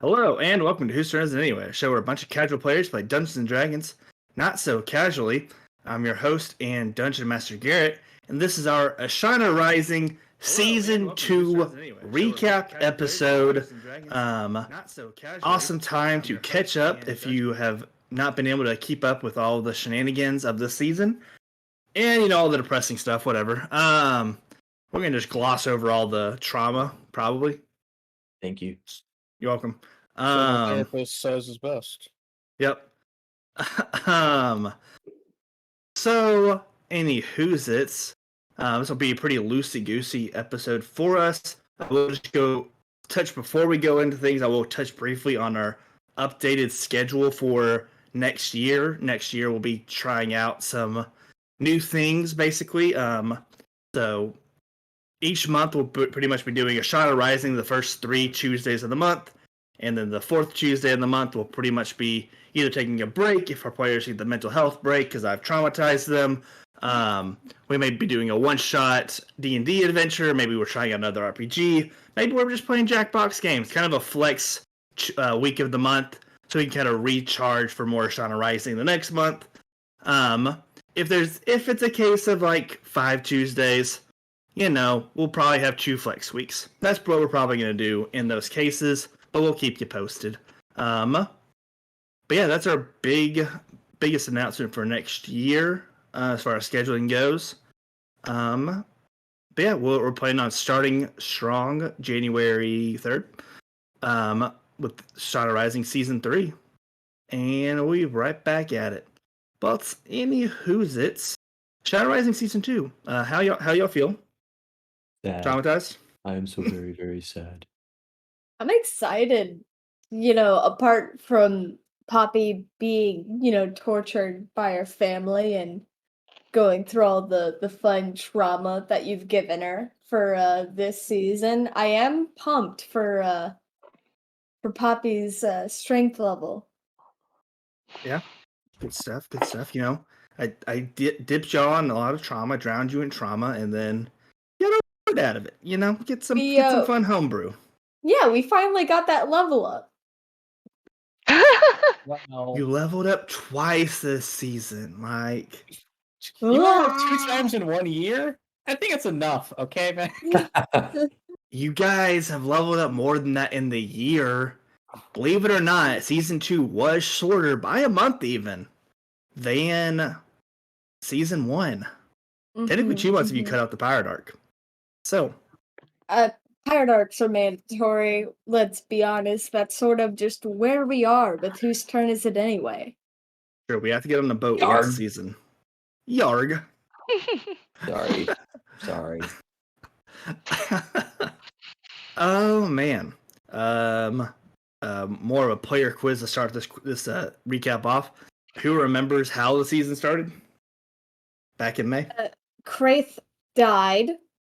Hello, and welcome to Whose Turn Is It Anyway, a show where a bunch of casual players play Dungeons & Dragons not so casually. I'm your host and Dungeon Master Garrett, and this is our Ashana Rising Season 2 recap episode. Awesome time to catch up if you have not been able to keep up with all the shenanigans of this season. And, all the depressing stuff, whatever. We're going to just gloss over all the trauma, probably. Thank you. You're welcome. Therapist says is best. Yep. So, anywho's it's. This will be a pretty loosey-goosey episode for us. We'll just before we go into things, I will touch briefly on our updated schedule for next year. Next year, we'll be trying out some new things, basically. So, each month, we'll pretty much be doing Ashana Rising the first 3 Tuesdays of the month. And then the 4th Tuesday of the month will pretty much be either taking a break if our players need the mental health break because I've traumatized them. We may be doing a one-shot D&D adventure. Maybe we're trying out another RPG. Maybe we're just playing Jackbox games. Kind of a flex week of the month so we can kind of recharge for more Ashana Rising the next month. If it's a case of like 5 Tuesdays, we'll probably have 2 flex weeks. That's what we're probably going to do in those cases, but we'll keep you posted. But yeah, that's our biggest announcement for next year as far as scheduling goes. But yeah, we're planning on starting strong January 3rd with Shadow Rising Season 3. And we'll be right back at it. But anywho's it's Shadow Rising Season 2. How y'all feel? Sad. Traumatized? I am so very, very sad. I'm excited, apart from Poppy being, tortured by her family and going through all the fun trauma that you've given her for this season. I am pumped for Poppy's strength level. Yeah. Good stuff. I dipped y'all in a lot of trauma, drowned you in trauma, and then get out of it. Get some fun homebrew. Yeah, we finally got that level up. Wow. You leveled up twice this season, Mike. You leveled 2 times in 1 year? I think it's enough, okay, man? You guys have leveled up more than that in the year. Believe it or not, Season 2 was shorter by a month even than Season 1. Technically 2 months if you cut out the Pirate Arc. So. Pirate arcs are mandatory. Let's be honest. That's sort of just where we are. But whose turn is it anyway? Sure, we have to get on the boat Yarg. this season. Yarg. Sorry. Oh man. More of a player quiz to start this recap off. Who remembers how the season started? Back in May. Kraith died.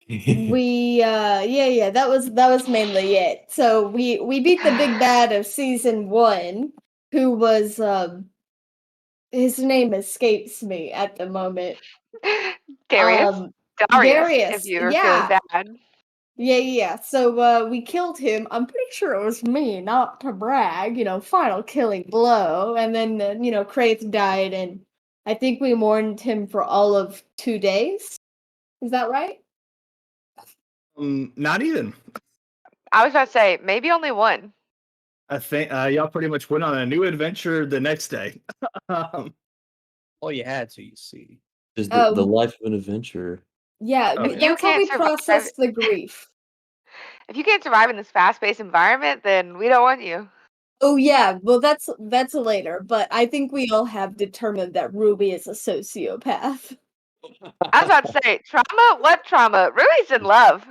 We that was mainly it. So we beat the big bad of season 1, who was his name escapes me at the moment. Darius. Darius, if you're feeling bad. Yeah. So we killed him. I'm pretty sure it was me, not to brag, final killing blow. And then Kraith died, and I think we mourned him for all of 2 days. Is that right? Not even. I was about to say, maybe only 1. I think y'all pretty much went on a new adventure the next day. Well, you had to, you see. Just the life of an adventurer. Yeah, that's how we process the grief. If you can't survive in this fast-paced environment, then we don't want you. Oh yeah, well that's later, but I think we all have determined that Ruby is a sociopath. I was about to say, trauma? What trauma? Ruby's in love.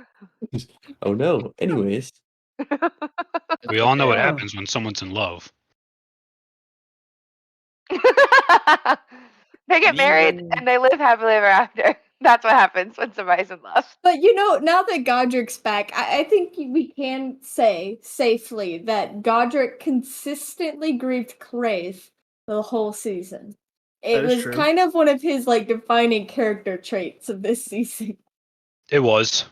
Oh no. Anyways. We all know what happens when someone's in love. They get married and they live happily ever after. That's what happens when somebody's in love. But now that Godric's back, I think we can say safely that Godric consistently grieved Kraith the whole season. It was true. kind of one of his defining character traits of this season. It was.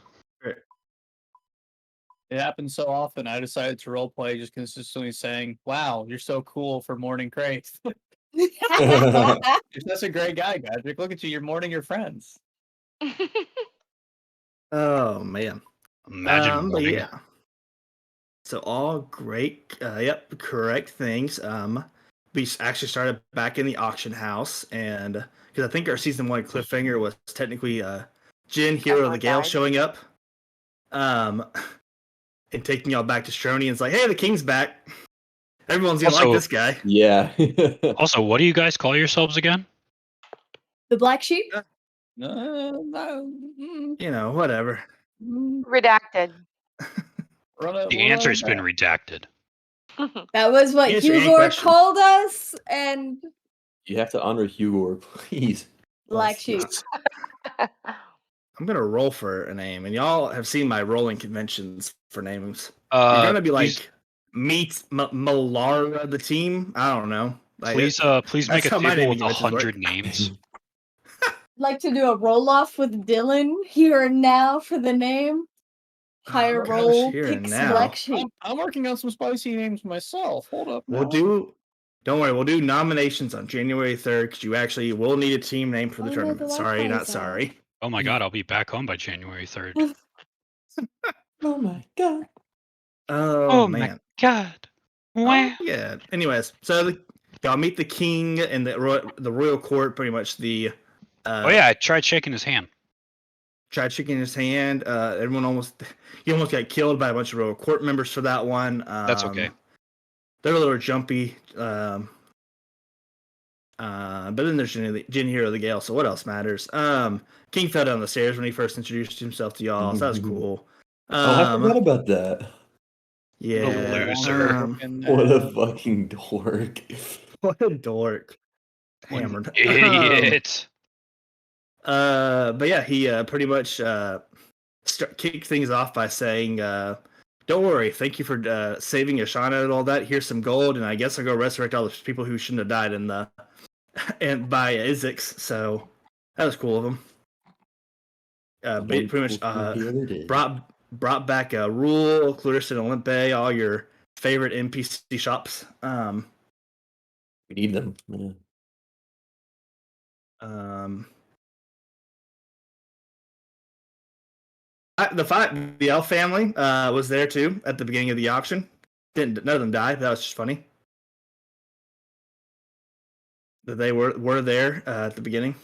It happens so often. I decided to roleplay just consistently saying, "Wow, you're so cool for mourning Christ. You're such a great guy, Godric. Look at you. You're mourning your friends." Oh man. Imagine But morning. yeah. So all great, yep, correct things. We actually started back in the auction house, and because I think our season 1 cliffhanger was technically Jin, Hero of the Everyone Gale, died. showing up, and taking y'all back to Strony, and it's like, hey, the king's back. Everyone's gonna like Also- this guy. Yeah. Also, what do you guys call yourselves again? The black sheep? No, You know, whatever. Redacted. The answer's been redacted. That was what Answer any Hugor question. called us, and You have to honor Hugor, please. black Let's sheep. not. I'm gonna roll for a name, and y'all have seen my rolling conventions for names. You're gonna be Please- like Meet Malara the team. I don't know. Like, Please, please that's make a how my table naming with conventions 100 work. names. Like to do a roll off with Dylan here and now for the name. Higher gosh, roll, here and picks now. black sheep. I'm working on some spicy names myself. Hold up. We'll now. do. Don't worry, we'll do nominations on January 3rd because you actually will need a team name for the Oh, no, tournament. the Sorry, Wi-Fi's not out. sorry. Oh my god, I'll be back home by January 3rd. Oh my god. Oh, man. god. Oh, yeah. Anyways, so y'all meet the king and the royal court. Pretty much the. Oh yeah, I tried shaking his hand. Tried shaking his hand. He almost got killed by a bunch of royal court members for that one. That's okay. They're a little jumpy. But then there's Jin Hero of the Gale, so what else matters? King fell down the stairs when he first introduced himself to y'all, so that was cool. Oh, I forgot about that. Yeah. loser. What a fucking dork. What a dork. What an Hammered. idiot. But yeah, he pretty much kicked things off by saying, don't worry, thank you for saving Ashana and all that. Here's some gold, and I guess I'll go resurrect all the people who shouldn't have died in the and by Isix. So that was cool of him. But he pretty much brought back Rule, Clarissa, and Olympe, all your favorite NPC shops. We need them. Yeah. The elf family was there too at the beginning of the auction. None of them died. That was just funny. That they were there at the beginning.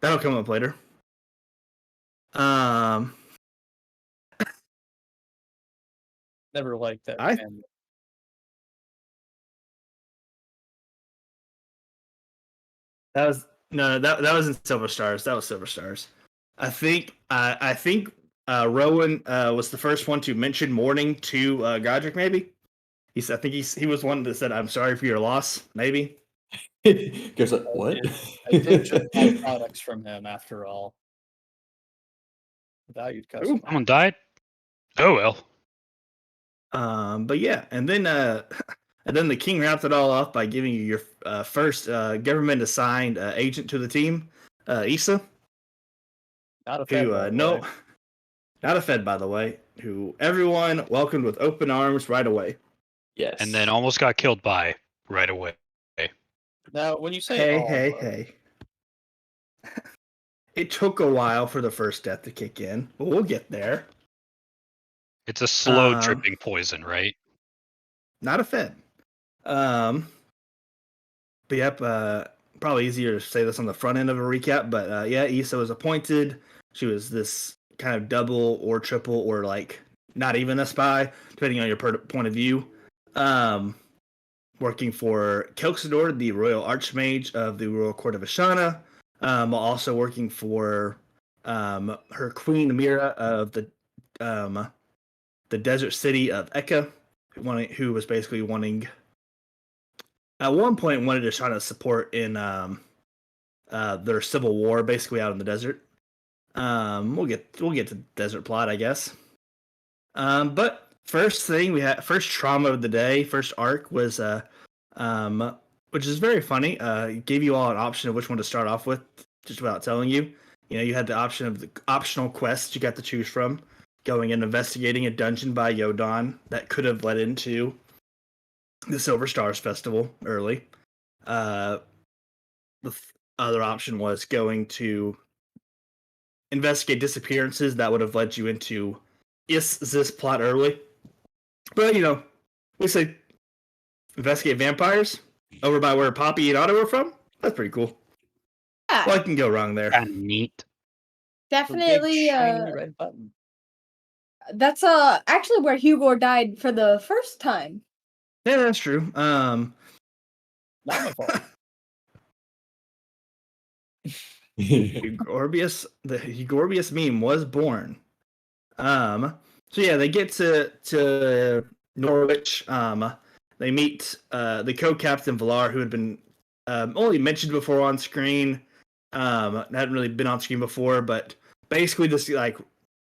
That'll come up later. Never liked that. I- family. That was that was in Silver Stars. That was Silver Stars. I think Rowan was the first one to mention mourning to Godric. Maybe I think he was one that said, "I'm sorry for your loss." Maybe. Goes like, what? I did just buy products from him after all. Valued customer. Someone died? Oh well. But yeah, and then the king wrapped it all up by giving you your first government assigned agent to the team, Issa. Not a Fed, Who by the no, way. not a Fed, by the way. Who everyone welcomed with open arms right away. Yes. And then almost got killed by right away. Now, when you say Hey. It took a while for the first death to kick in, but we'll get there. It's a slow dripping poison, right? Not a Fed. But yep, probably easier to say this on the front end of a recap, but yeah, Issa was appointed. She was this kind of double or triple or like not even a spy, depending on your point of view. Working for Kelxador, the Royal Archmage of the Royal Court of Ashana, while also working for her Queen Amira of the desert city of Eka, who was basically wanting at one point wanted Ashana's support in their civil war, basically out in the desert. We'll get to the desert plot, I guess. But first thing we had, first trauma of the day, first arc was which is very funny. Gave you all an option of which one to start off with, just without telling you. You know, you had the option of the optional quests you got to choose from. going and investigating a dungeon by Yodon that could have led into the Silver Stars Festival early. The other option was going to investigate disappearances that would have led you into this plot early. But, we say investigate vampires over by where Poppy and Otto are from. That's pretty cool. Yeah, What can go wrong there? Kind of neat. definitely. Shiny red button. That's actually where Hugo died for the first time. Yeah, that's true. Not my fault. The Hugorbius meme was born. So yeah, they get to Norwich. They meet the co-captain Valar, who had been only mentioned before on screen. Hadn't really been on screen before, but basically this like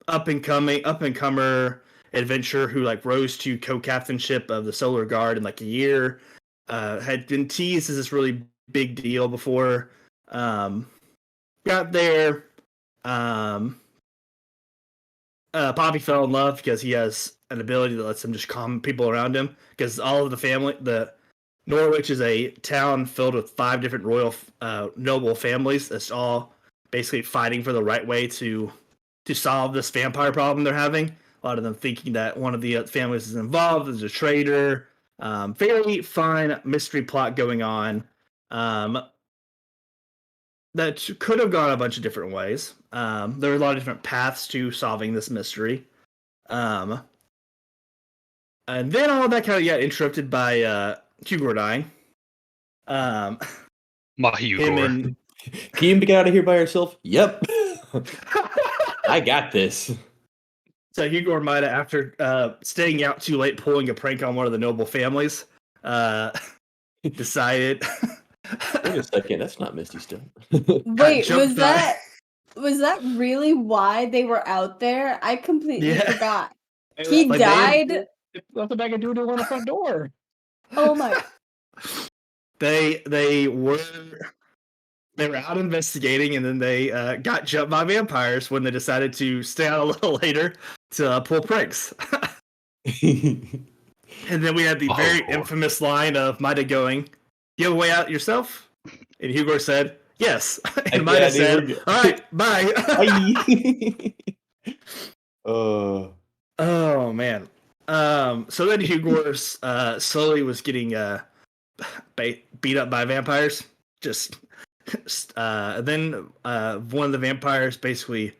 up and comer adventurer who like rose to co-captainship of the Solar Guard in like a year. Had been teased as this really big deal before. Got there. Poppy fell in love because he has an ability that lets him just calm people around him. Because all of the Norwich is a town filled with 5 different royal noble families that's all basically fighting for the right way to solve this vampire problem they're having. A lot of them thinking that one of the families is involved, is a traitor. Very fun mystery plot going on. That could have gone a bunch of different ways. There are a lot of different paths to solving this mystery. And then all that kind of got interrupted by Hugo dying. My Him Hugor. and Can you get out of here by yourself? Yep. I got this. so Hugo might have, after staying out too late, pulling a prank on one of the noble families, decided. Wait a second, that's not Misty still. Wait, jumped was that really why they were out there? I completely Yeah. forgot. Hey, He Like, died. They left the bag of doo-doo on the front door. Oh my! They were out investigating, and then they got jumped by vampires when they decided to stay out a little later to pull pranks. And then we had the Oh, very boy. infamous line of Mida going, "You have a way out yourself?" And Hugo said, "Yes." And Mida Yeah, said, dude, "All right, bye." Bye. Oh man. So then Hugo slowly was getting beat up by vampires. Just then one of the vampires basically,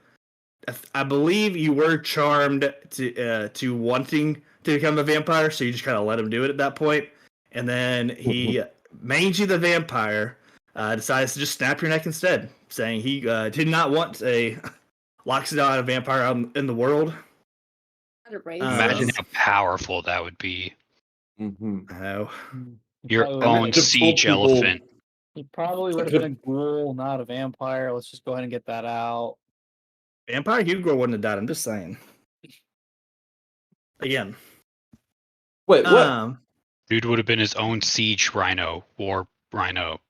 I believe you were charmed to wanting to become a vampire, so you just kind of let him do it at that point. And then he, Mangy the vampire, decides to just snap your neck instead, saying he did not want a Loxodon vampire out in the world. Imagine how powerful that would be. No. Your Probably own would've- siege people- elephant. He probably would have been a ghoul, not a vampire. Let's just go ahead and get that out. Vampire Hugo wouldn't have died. I'm just saying. Again. Wait, what? Dude would have been his own siege rhino, war rhino,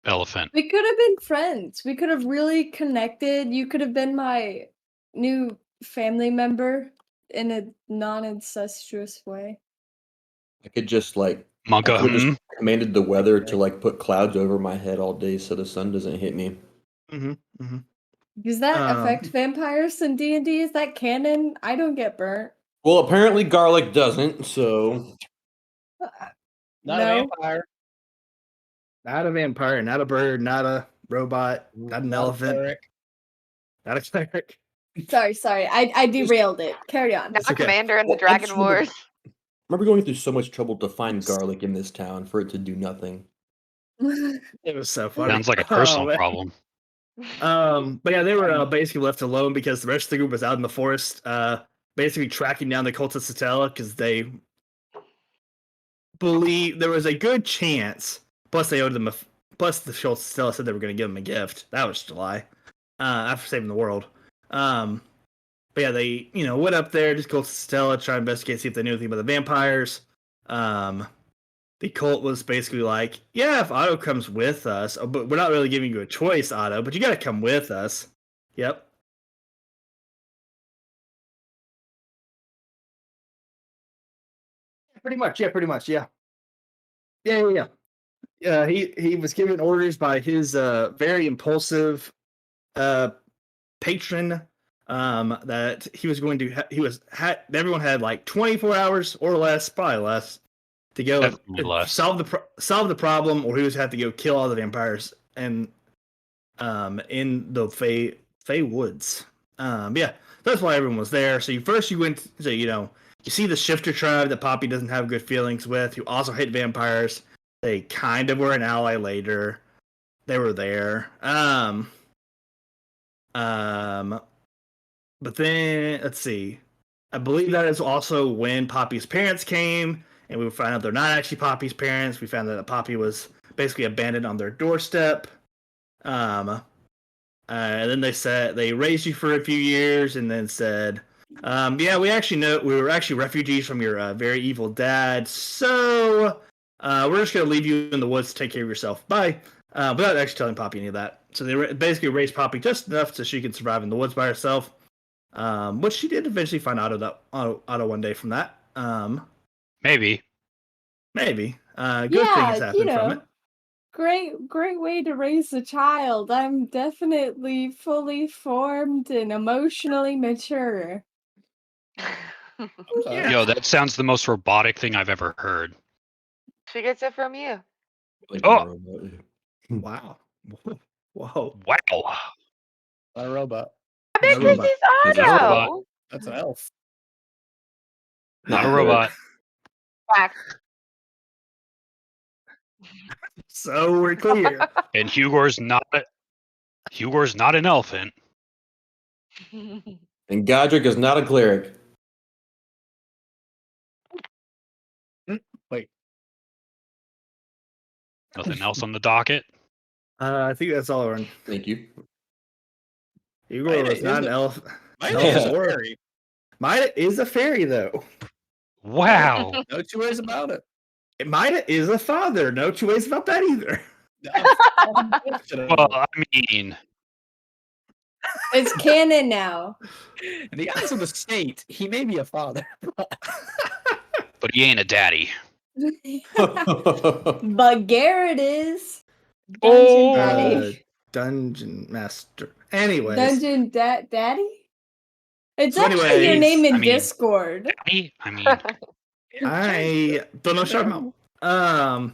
elephant. We could have been friends. We could have really connected. You could have been my new family member in a non-incestuous way. I could just like Manga. I could've just commanded the weather to like put clouds over my head all day so the sun doesn't hit me. Does that affect vampires in D&D? Is that canon? I don't get burnt. Well, apparently garlic doesn't, so Not a No. vampire. Not a vampire, not a bird, not a robot, not an Not a elephant, cleric. not a cleric. Sorry. I derailed it. Carry on. Not a okay. commander in the Well, I Dragon just wondered- Wars. I remember going through so much trouble to find garlic in this town for it to do nothing. It was so funny. Sounds like a Oh, personal man. problem. But yeah, they were basically left alone because the rest of the group was out in the forest, basically tracking down the cult of Satella because they believe there was a good chance. Plus, they owed them plus the cult of Satella said they were going to give them a gift. That was July. After saving the world. But yeah, they went up there, just cult of Satella, try to investigate, see if they knew anything about the vampires. The cult was basically like, yeah, if Otto comes with us, but we're not really giving you a choice, Otto, but you got to come with us. Yep. Pretty much, yeah. He was given orders by his very impulsive patron that he was going to everyone had like 24 hours or less, probably less, to go Definitely less. solve the problem, or he was have to go kill all the vampires and in the Fey Woods. Yeah, that's why everyone was there. So you went, so you see the Shifter tribe that Poppy doesn't have good feelings with, who also hate vampires. They kind of were an ally later. They were there. But then let's see. I believe that is also when Poppy's parents came, and we found out they're not actually Poppy's parents. We found out that Poppy was basically abandoned on their doorstep. And then they said they raised you for a few years, and then said, "Yeah, we were actually refugees from your very evil dad. So we're just gonna leave you in the woods to take care of yourself. Bye." Without actually telling Poppy any of that. So they basically raised Poppy just enough so she could survive in the woods by herself. Which she did eventually find Otto one day from that. Maybe. Good Yeah, things happened from it. Great way to raise a child. I'm definitely fully formed and emotionally mature. Yeah. Yo, that sounds the most robotic thing I've ever heard. She gets it from you. Like Oh! a robot. Wow. Whoa. Wow. Not a robot. I bet A this robot. is He's a Otto. robot. That's an elf. Not a Not robot. Fact. So we're clear. And Hugor's not an elephant. And Godric is not a cleric. Wait. Nothing else on the docket. I think that's all. Thank you. Igor Maida was not is an a- elf. Maida No, is a or- fairy. Maida is a fairy, though. Wow. No two ways about it. Maida is a father. No two ways about that either. Well, I mean, It's canon now. In the eyes of the state, he may be a father. but he ain't a daddy. But Garrett is. Oh! Daddy. Dungeon Master. Anyways. Dungeon Daddy? It's So actually your anyways, name in I mean- Discord. Daddy? I mean, I don't know what you're talking about.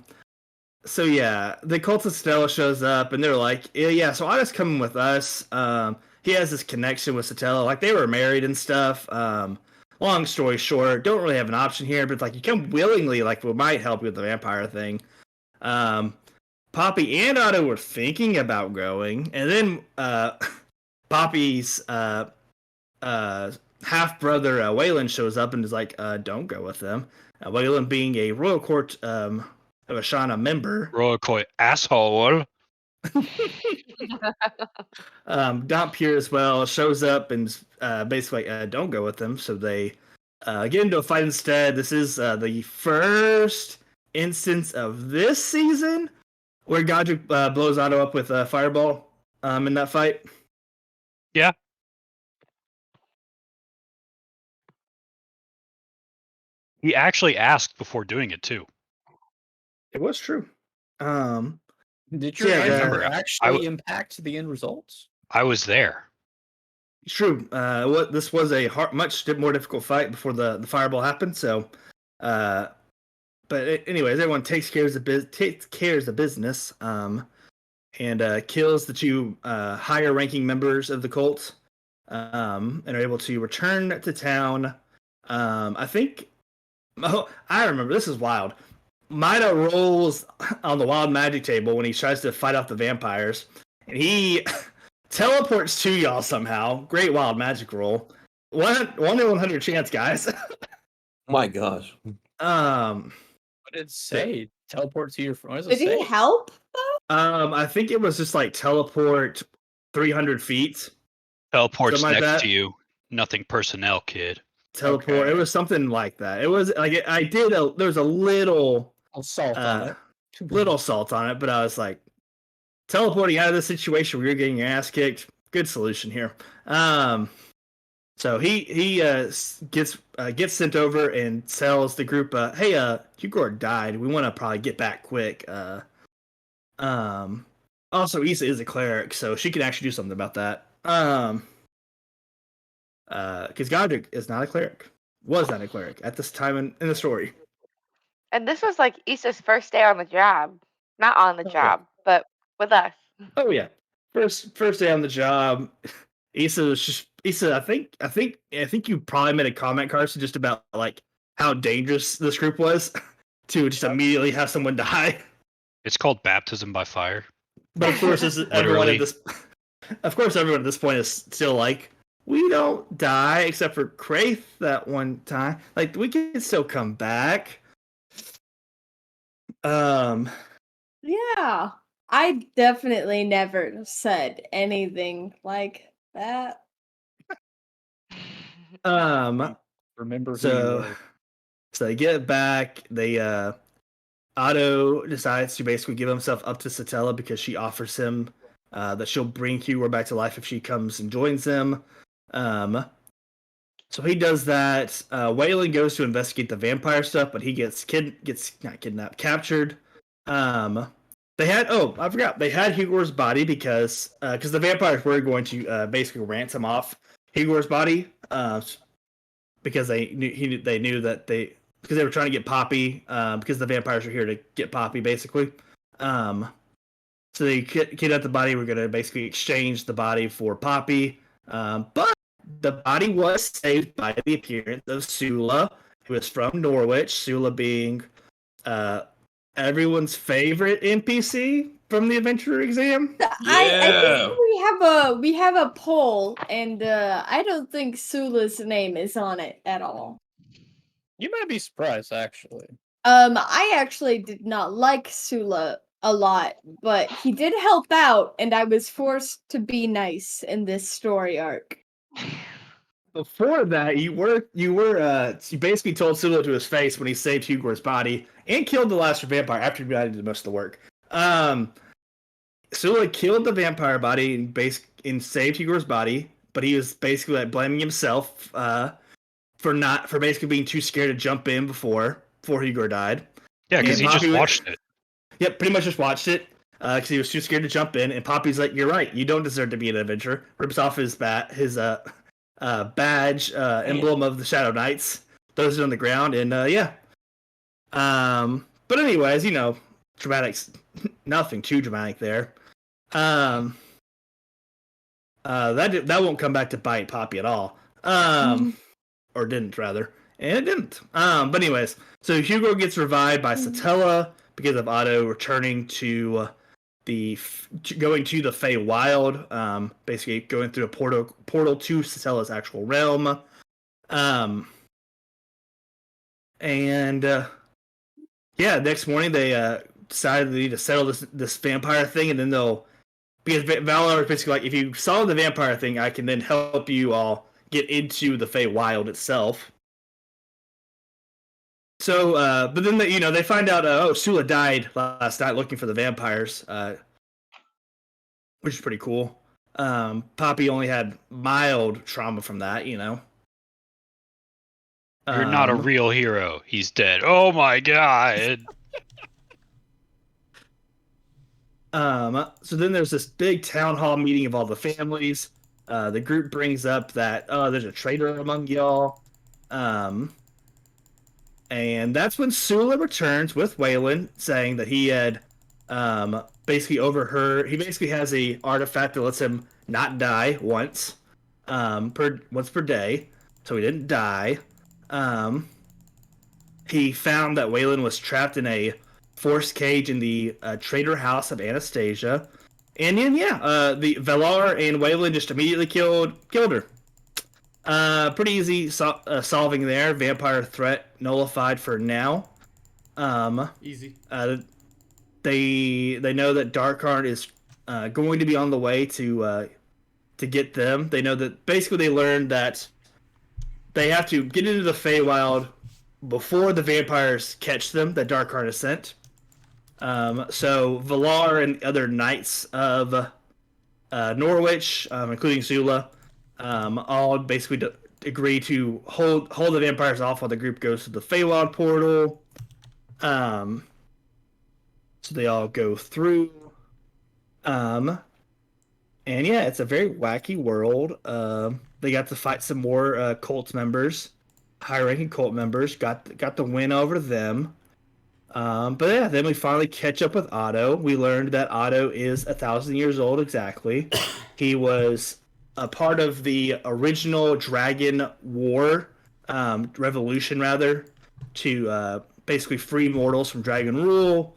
So yeah, the cult of Stella shows up, and they're like, yeah, so Otto's coming with us. He has this connection with Satella, like they were married and stuff. Long story short, don't really have an option here, but like you come willingly, like we might help you with the vampire thing. Poppy and Otto were thinking about going, and then Poppy's half brother Waylon shows up and is like, "Don't go with them." Waylon being a royal court of Ashana member, Royal Court asshole. Don Pure as well shows up and basically don't go with them. So they get into a fight instead. This is the first instance of this season where Godric blows Otto up with a fireball in that fight. Yeah. He actually asked before doing it too. It was true. Did your Yeah, answer remember, actually impact the end results? I was there. It's true. This was a much more difficult fight before the fireball happened. So, but anyways, everyone takes care of the business, and kills the two higher ranking members of the cult, and are able to return to town. I think. Oh, I remember. This is wild. Maida rolls on the wild magic table when he tries to fight off the vampires, and he teleports to y'all somehow. Great wild magic roll. 1 in 100 chance, guys. My gosh. What did it say? Teleport to your phone. What does it Did say? he help? I think it was just like teleport 300 feet. Teleports Something like next that. to you. Nothing personnel, kid. Teleport. Okay. It was something like that. It was like there was a little Salt on it. little salt on it, but I was like, teleporting out of this situation where you're getting your ass kicked. Good solution here. So he gets sent over and tells the group, "Hey, Hugor died. We want to probably get back quick." Also, Issa is a cleric, so she can actually do something about that. Because Godric is not a cleric, was not a cleric at this time in the story. And this was like Issa's first day on the job. Not on the job, but with us. Oh yeah, first day on the job. Issa was just Issa. I think you probably made a comment, Carson, just about like how dangerous this group was to just immediately have someone die. It's called baptism by fire. But of course, everyone at this. Of course, everyone at this point is still like, we don't die except for Kraith that one time. Like we can still come back. Yeah. I definitely never said anything like that. Remember who So you were. they get back. They Otto decides to basically give himself up to Satella because she offers him that she'll bring Hugor back to life if she comes and joins them. So he does that. Waylon goes to investigate the vampire stuff, but he gets not kidnapped, captured. I forgot they had Hugor's body because the vampires were going to basically ransom off Hugor's body because they knew that because they were trying to get Poppy because the vampires were here to get Poppy basically. So they kidnapped the body. We're going to basically exchange the body for Poppy, but the body was saved by the appearance of Sula, who is from Norwich. Sula being everyone's favorite NPC from the adventurer exam. I think we have a poll, and I don't think Sula's name is on it at all. You might be surprised, actually. I actually did not like Sula a lot, but he did help out, and I was forced to be nice in this story arc. Before that, you basically told Sula to his face when he saved Hugor's body and killed the last vampire after he did most of the work. Sula killed the vampire body and saved Hugor's body, but he was basically like blaming himself for basically being too scared to jump in before Hugor died. Yeah, because he just watched it. Yep, pretty much just watched it because he was too scared to jump in. And Poppy's like, "You're right. You don't deserve to be an adventurer." Rips off his badge, emblem of the Shadow Knights, throws it on the ground, and yeah. But anyways, dramatics, nothing too dramatic there. That won't come back to bite Poppy at all. Or didn't rather, and it didn't. But anyways, so Hugo gets revived by Satella because of Otto returning to going to the Feywild, basically going through a portal to Satella's actual realm. Next morning they decided they need to settle this vampire thing, and then because Valar is basically like, if you solve the vampire thing, I can then help you all get into the Feywild itself. So, but then they find out, Sula died last night looking for the vampires, which is pretty cool. Poppy only had mild trauma from that, You're not a real hero. He's dead. Oh my god. So then there's this big town hall meeting of all the families. The group brings up that there's a traitor among y'all. And that's when Sula returns with Waylon, saying that he had basically overheard. He basically has a artifact that lets him not die once per day, so he didn't die. He found that Waylon was trapped in a forced cage in the traitor house of Anastasia, and then the Valar and Waylon just immediately killed her. Pretty easy solving there. Vampire threat nullified for now. Easy. They know that Darkheart is going to be on the way to get them. They know that basically they learned that they have to get into the Feywild before the vampires catch them. That Darkheart has sent. So Valar and other knights of Norwich, including Sula, all basically agree to hold the vampires off while the group goes to the Feywild portal. So they all go through. And yeah, it's a very wacky world. They got to fight some more cult members, high-ranking cult members. Got the win over them. But yeah, then we finally catch up with Otto. We learned that Otto is 1,000 years old exactly. He was a part of the original Dragon War, revolution rather, to basically free mortals from dragon rule.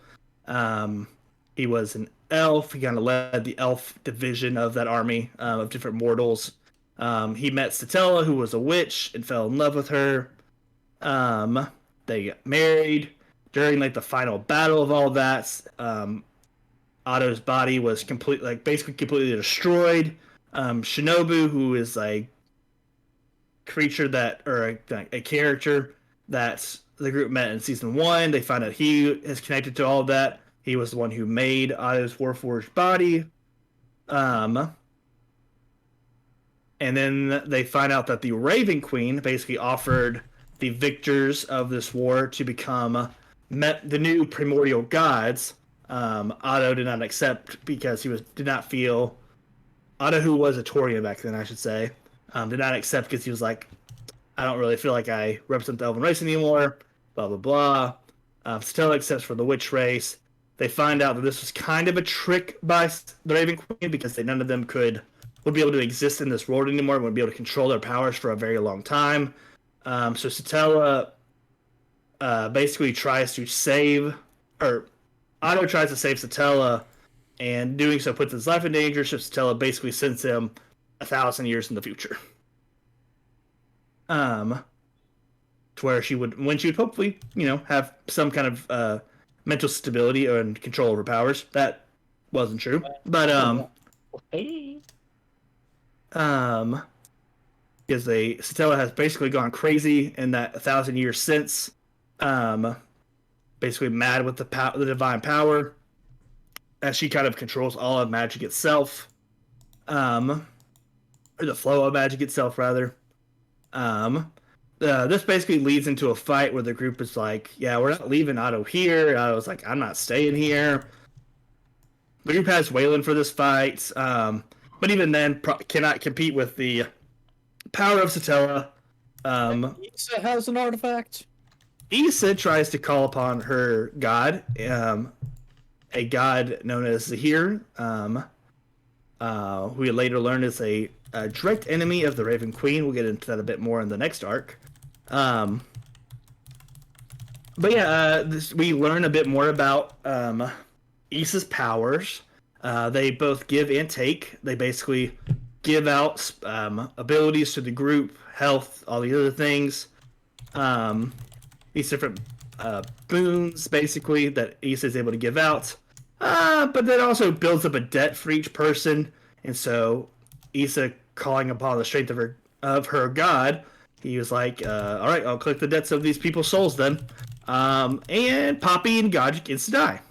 He was an elf. He kind of led the elf division of that army of different mortals. He met Satella, who was a witch, and fell in love with her. They got married. During like the final battle of all that, Otto's body was basically completely destroyed. Shinobu, who is a creature a character that the group met in season 1, they find out he is connected to all of that. He was the one who made Otto's Warforged body. And then they find out that the Raven Queen basically offered the victors of this war to become the new primordial gods. Otto did not accept because did not feel Otto, who was a Taurian back then, I should say, did not accept because he was like, I don't really feel like I represent the Elven race anymore. Blah blah blah. Stella accepts for the witch race. They find out that this was kind of a trick by the Raven Queen because none of them would be able to exist in this world anymore. Would be able to control their powers for a very long time. So Satella basically tries to save, or Otto tries to save Satella, and doing so puts his life in danger. So Satella basically sends him 1,000 years in the future. To where she would hopefully, have some kind of mental stability and control over powers. That wasn't true, but because Satella has basically gone crazy in that 1,000 years since, basically mad with the divine power, as she kind of controls all of magic itself, or the flow of magic itself rather. This basically leads into a fight where the group is like, yeah, we're not leaving Otto here. Otto's like, I'm not staying here. The group has Waylon for this fight, but even then cannot compete with the power of Satella. Issa has an artifact. Issa tries to call upon her god, a god known as Zahir, who we later learn is a direct enemy of the Raven Queen. We'll get into that a bit more in the next arc. But yeah, we learn a bit more about Issa's powers. They both give and take. They basically give out abilities to the group, health, all the other things. These different boons, basically, that Issa is able to give out. But that also builds up a debt for each person. And so Issa, calling upon the strength of her god, he was like, all right, I'll collect the debts of these people's souls then. And Poppy and Godric gets to die.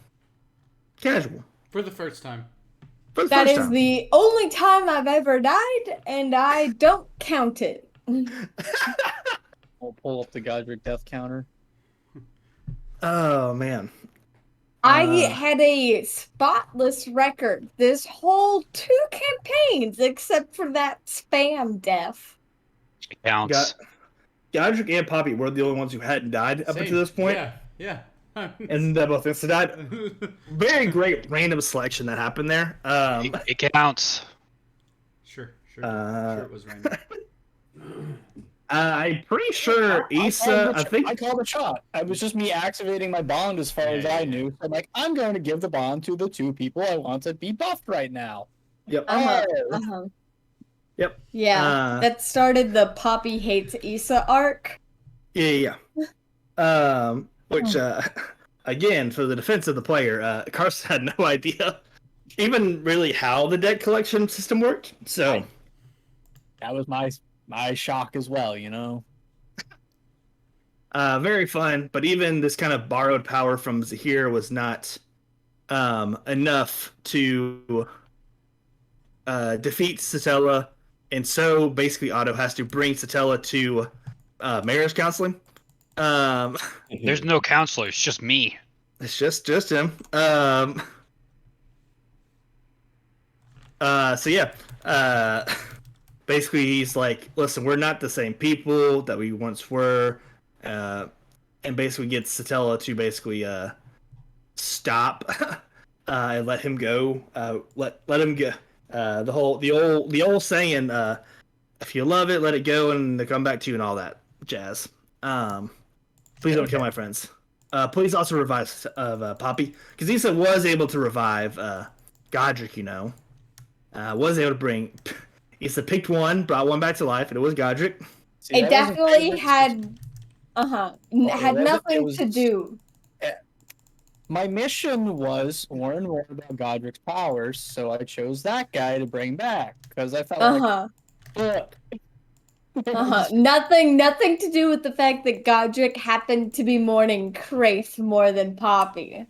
Casual. For the first time. That is the only time I've ever died, and I don't count it. We'll pull up the Godric death counter. Oh, man. I had a spotless record this whole 2 campaigns, except for that spam death. It counts. Godric and Poppy were the only ones who hadn't died up until this point. Yeah. And they both instantly died. Very great random selection that happened there. It counts. Sure it was random. I'm pretty sure Issa, I called the shot. It was just me activating my bond as far as I knew. I'm like, I'm going to give the bond to the 2 people I want to be buffed right now. Yep. Yep. Yeah, that started the Poppy hates Issa arc. Yeah. Which, again, for the defense of the player, Carson had no idea even really how the debt collection system worked. So that was my shock as well, very fun, but even this kind of borrowed power from Zahir was not enough to defeat Satella and so basically Otto has to bring Satella to marriage counseling. There's no counselor. It's just me. It's just him. So yeah. Basically, he's like, "Listen, we're not the same people that we once were," and basically gets Satella to basically stop and let him go. Let him go. The old saying, "If you love it, let it go, and they come back to you," and all that jazz. Please don't kill my friends. Please also revive Poppy, because Issa was able to revive Godric. Was able to bring. Issa picked one, brought one back to life, and it was Godric. See, It that wasn't definitely favorite, had Well, had it nothing was- to do. My mission was learn more about Godric's powers, so I chose that guy to bring back because I felt like, look, Nothing to do with the fact that Godric happened to be mourning Kraith more than Poppy.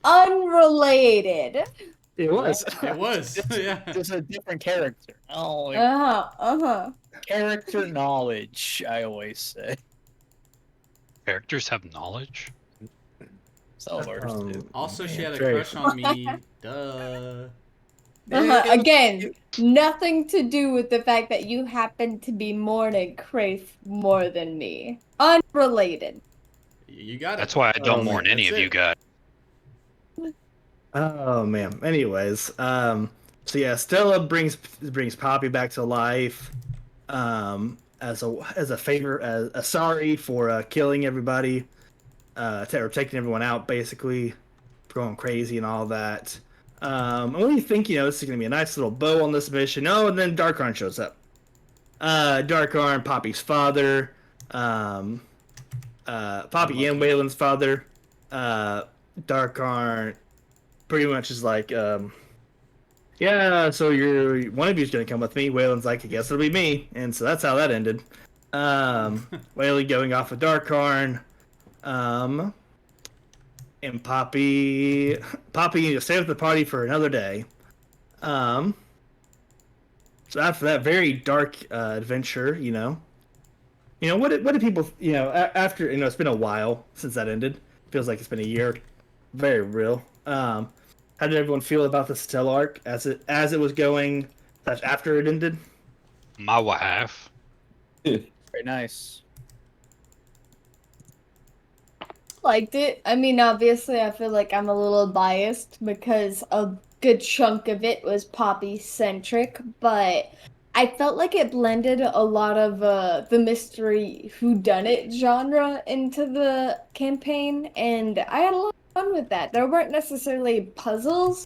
Unrelated. It was. It was. Yeah. just a different character. Oh, character knowledge. I always say. Characters have knowledge. Some of ours do. Also, she had a Trey. crush on me. Duh. Again, nothing to do with the fact that you happen to be mourning Kraith more than me. Unrelated. You got it. That's why I don't mourn any That's of you it. guys. Oh man. Anyways, so yeah, Stella brings Poppy back to life, as a favor, as a sorry for killing everybody, or taking everyone out, basically, going crazy and all that. And when you think, this is gonna be a nice little bow on this mission, and then Darkarn shows up. Darkarn, Poppy's father, Poppy and Waylon's father. Darkarn pretty much is like, yeah, so one of you's gonna come with me. Waylon's like, I guess it'll be me, and so that's how that ended. Waylon going off with Darkarn, and Poppy stay with the party for another day. So after that very dark adventure, what do people, after, it's been a while since that ended. Feels like it's been a year. Very real. How did everyone feel about the Stella arc as it was going, after it ended? My wife. Very nice. Liked it. I mean, obviously, I feel like I'm a little biased because a good chunk of it was Poppy centric, but I felt like it blended a lot of the mystery whodunit genre into the campaign, and I had a lot of fun with that. There weren't necessarily puzzles,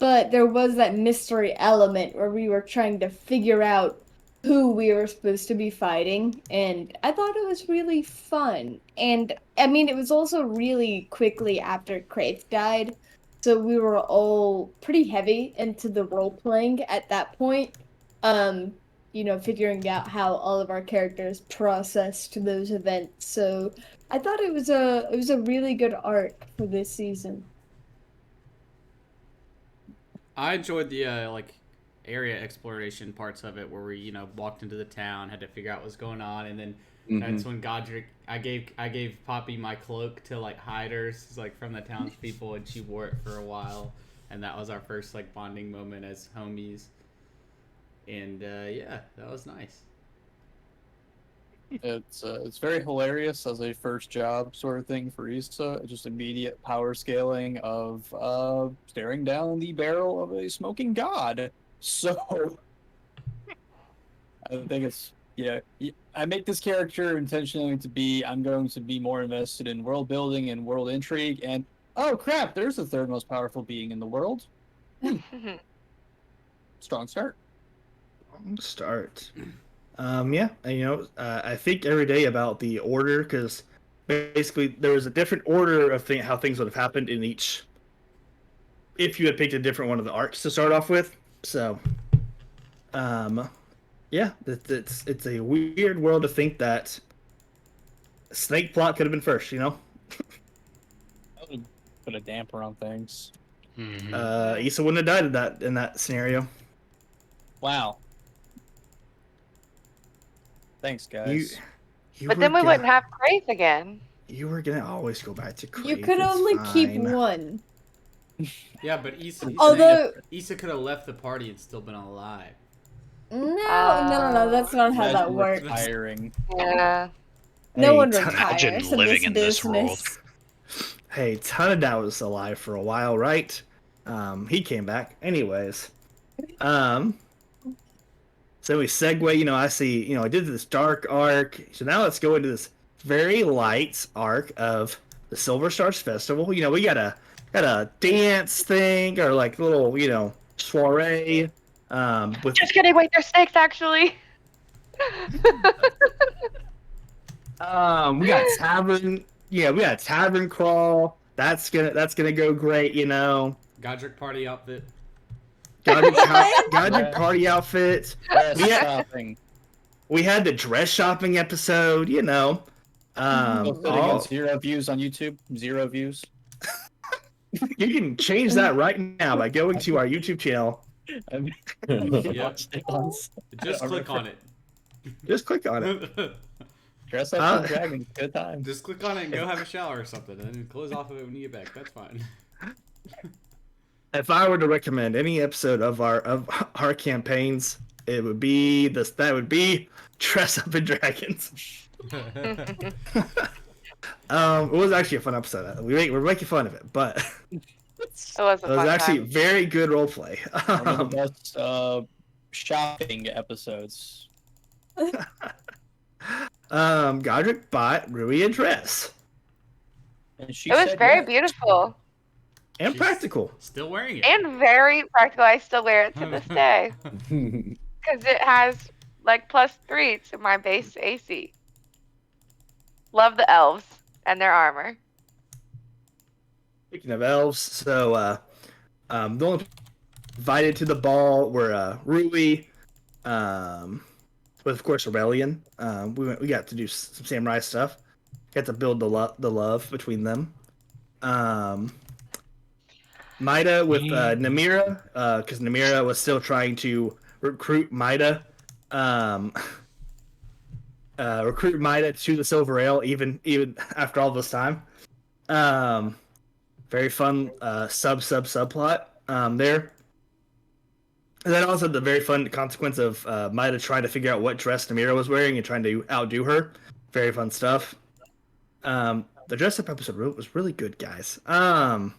but there was that mystery element where we were trying to figure out who we were supposed to be fighting, and I thought it was really fun. And I mean, it was also really quickly after Kraith died, so we were all pretty heavy into the role playing at that point. Figuring out how all of our characters processed those events. So I thought it was a really good arc for this season. I enjoyed the area exploration parts of it, where we walked into the town, had to figure out what's going on, and then that's when Godric. I gave Poppy my cloak to hide her, from the townspeople, and she wore it for a while, and that was our first bonding moment as homies. And yeah, that was nice. It's very hilarious as a first job sort of thing for Issa. Just immediate power scaling of staring down the barrel of a smoking god. So I think it's I make this character intentionally to be. I'm going to be more invested in world building and world intrigue. And oh crap, there's the third most powerful being in the world. Strong start. Start. Yeah, and, I think every day about the order, because basically there was a different order of how things would have happened in each, if you had picked a different one of the arcs to start off with. So, yeah, it's a weird world to think that Snake plot could have been first. That would put a damper on things. Mm-hmm. Issa wouldn't have died in that scenario. Wow. Thanks, guys. You But were then we gonna, wouldn't have Craze again. You were gonna always go back to Crave. You could it's only keep fine. one. Yeah, but Issa Although could have left the party and still been alive. no, that's not how that Imagine works. retiring. Yeah. No Hey, one Imagine retires in living this in this business. Hey, Tanada was alive for a while, right? He came back. Anyways. So we segue, I see, I did this dark arc. So now let's go into this very light arc of the Silver Stars Festival. We got a dance thing or like little, soiree. With Just kidding. Wait, there's snakes actually. we got tavern. Yeah, we got tavern crawl. That's gonna go great. Godric party outfit. Godric party outfit. Dress shopping. We had the dress shopping episode. Still sitting all- at 0 views on YouTube. 0 views. you can change that right now by going to our YouTube channel. I mean, Yeah. watched it once. Just I click on it. Just click on it. Dress up for dragons. Good time. Just click on it and go have a shower or something, and then close off of it when you get back. That's fine. If I were to recommend any episode of our campaigns, it would be this. That would be Dress Up in Dragons. It was actually a fun episode. We're making fun of it, but It was a it was fun actually time. very good roleplay. One of the best shopping episodes. Godric bought Rui a dress And she It was said very yes. beautiful and She's practical. Still wearing it. and very practical. I still wear it to this day because it has like +3 to my base AC. Love the elves and their armor. Speaking of elves, so the only invited to the ball were Rui, with of course Aurelian. We got to do some samurai stuff. Got to build the love between them. Maida with Namira, because Namira was still trying to recruit Maida. Recruit Maida to the Silver Ale, even after all this time. Very fun subplot there. And then also the very fun consequence of Maida trying to figure out what dress Namira was wearing and trying to outdo her. Very fun stuff. The dress up episode was really good, guys. I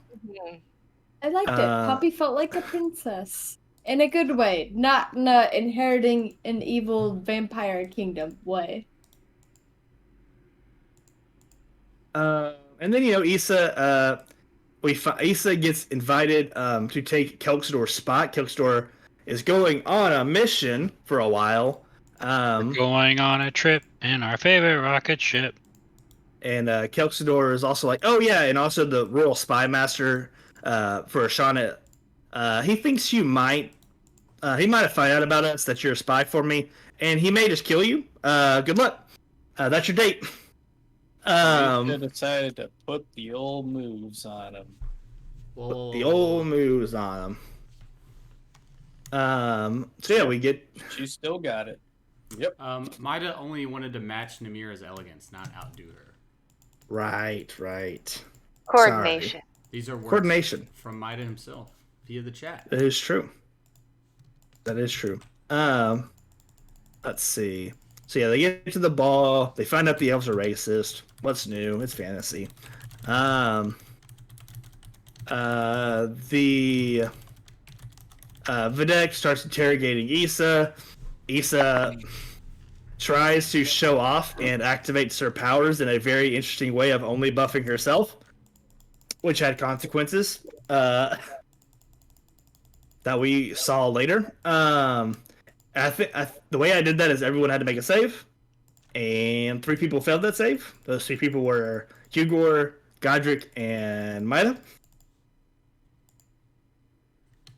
liked it. Poppy felt like a princess. In a good way. Not in a inheriting an evil vampire kingdom way. And then Issa, Issa gets invited to take Kelksador's spot. Kelksador is going on a mission for a while. Going on a trip in our favorite rocket ship. And Kelksador is also like, oh yeah, and also the royal spy master for Ashana. He thinks he might have found out about us that you're a spy for me, and he may just kill you. Good luck. That's your date. We decided to put the old moves on him. Whoa. The old moves on him. So yeah, we get. She still got it. Yep. Maida only wanted to match Namira's elegance, not outdo her. Right. Coordination. These are words Coordination. from Maida himself via the chat. That is true. Let's see. So yeah, they get to the ball. They find out the elves are racist. What's new? It's fantasy. Videk starts interrogating Issa. Issa tries to show off and activates her powers in a very interesting way of only buffing herself, which had consequences that we saw later. I think the way I did that is everyone had to make a save, and 3 people failed that save. Those 3 people were Hugor, Godric, and Maida.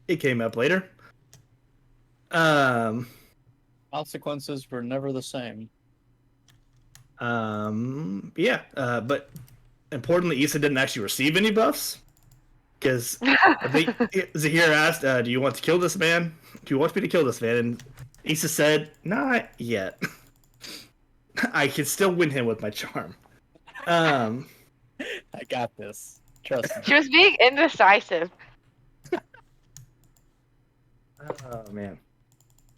It came up later. Consequences were never the same. Yeah, but importantly, Issa didn't actually receive any buffs. Because I think Zahir asked, do you want to kill this man? Do you want me to kill this man? And Issa said, not yet. I can still win him with my charm. I got this. Trust me. She was being indecisive. Oh man.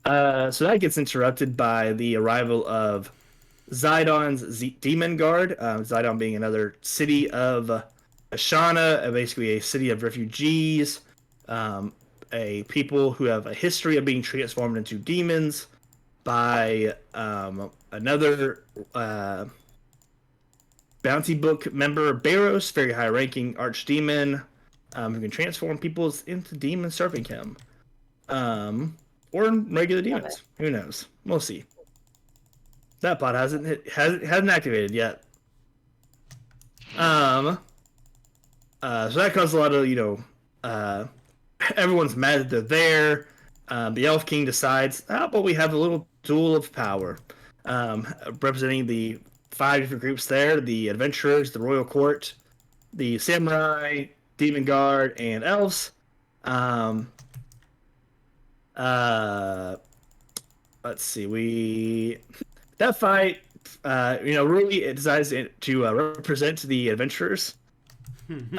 So that gets interrupted by the arrival of Zidon's Demon Guard. Zidon being another city of Ashana, basically a city of refugees, a people who have a history of being transformed into demons by another bounty book member, Barros, very high-ranking archdemon, who can transform people into demons serving him. Or regular demons. Who knows? We'll see. That bot hasn't activated yet. So that caused a lot of, everyone's mad that they're there. The Elf King decides, but we have a little duel of power. Representing the 5 different groups there, the Adventurers, the Royal Court, the Samurai, Demon Guard, and Elves. Let's see. That fight, really it decides to represent the Adventurers, which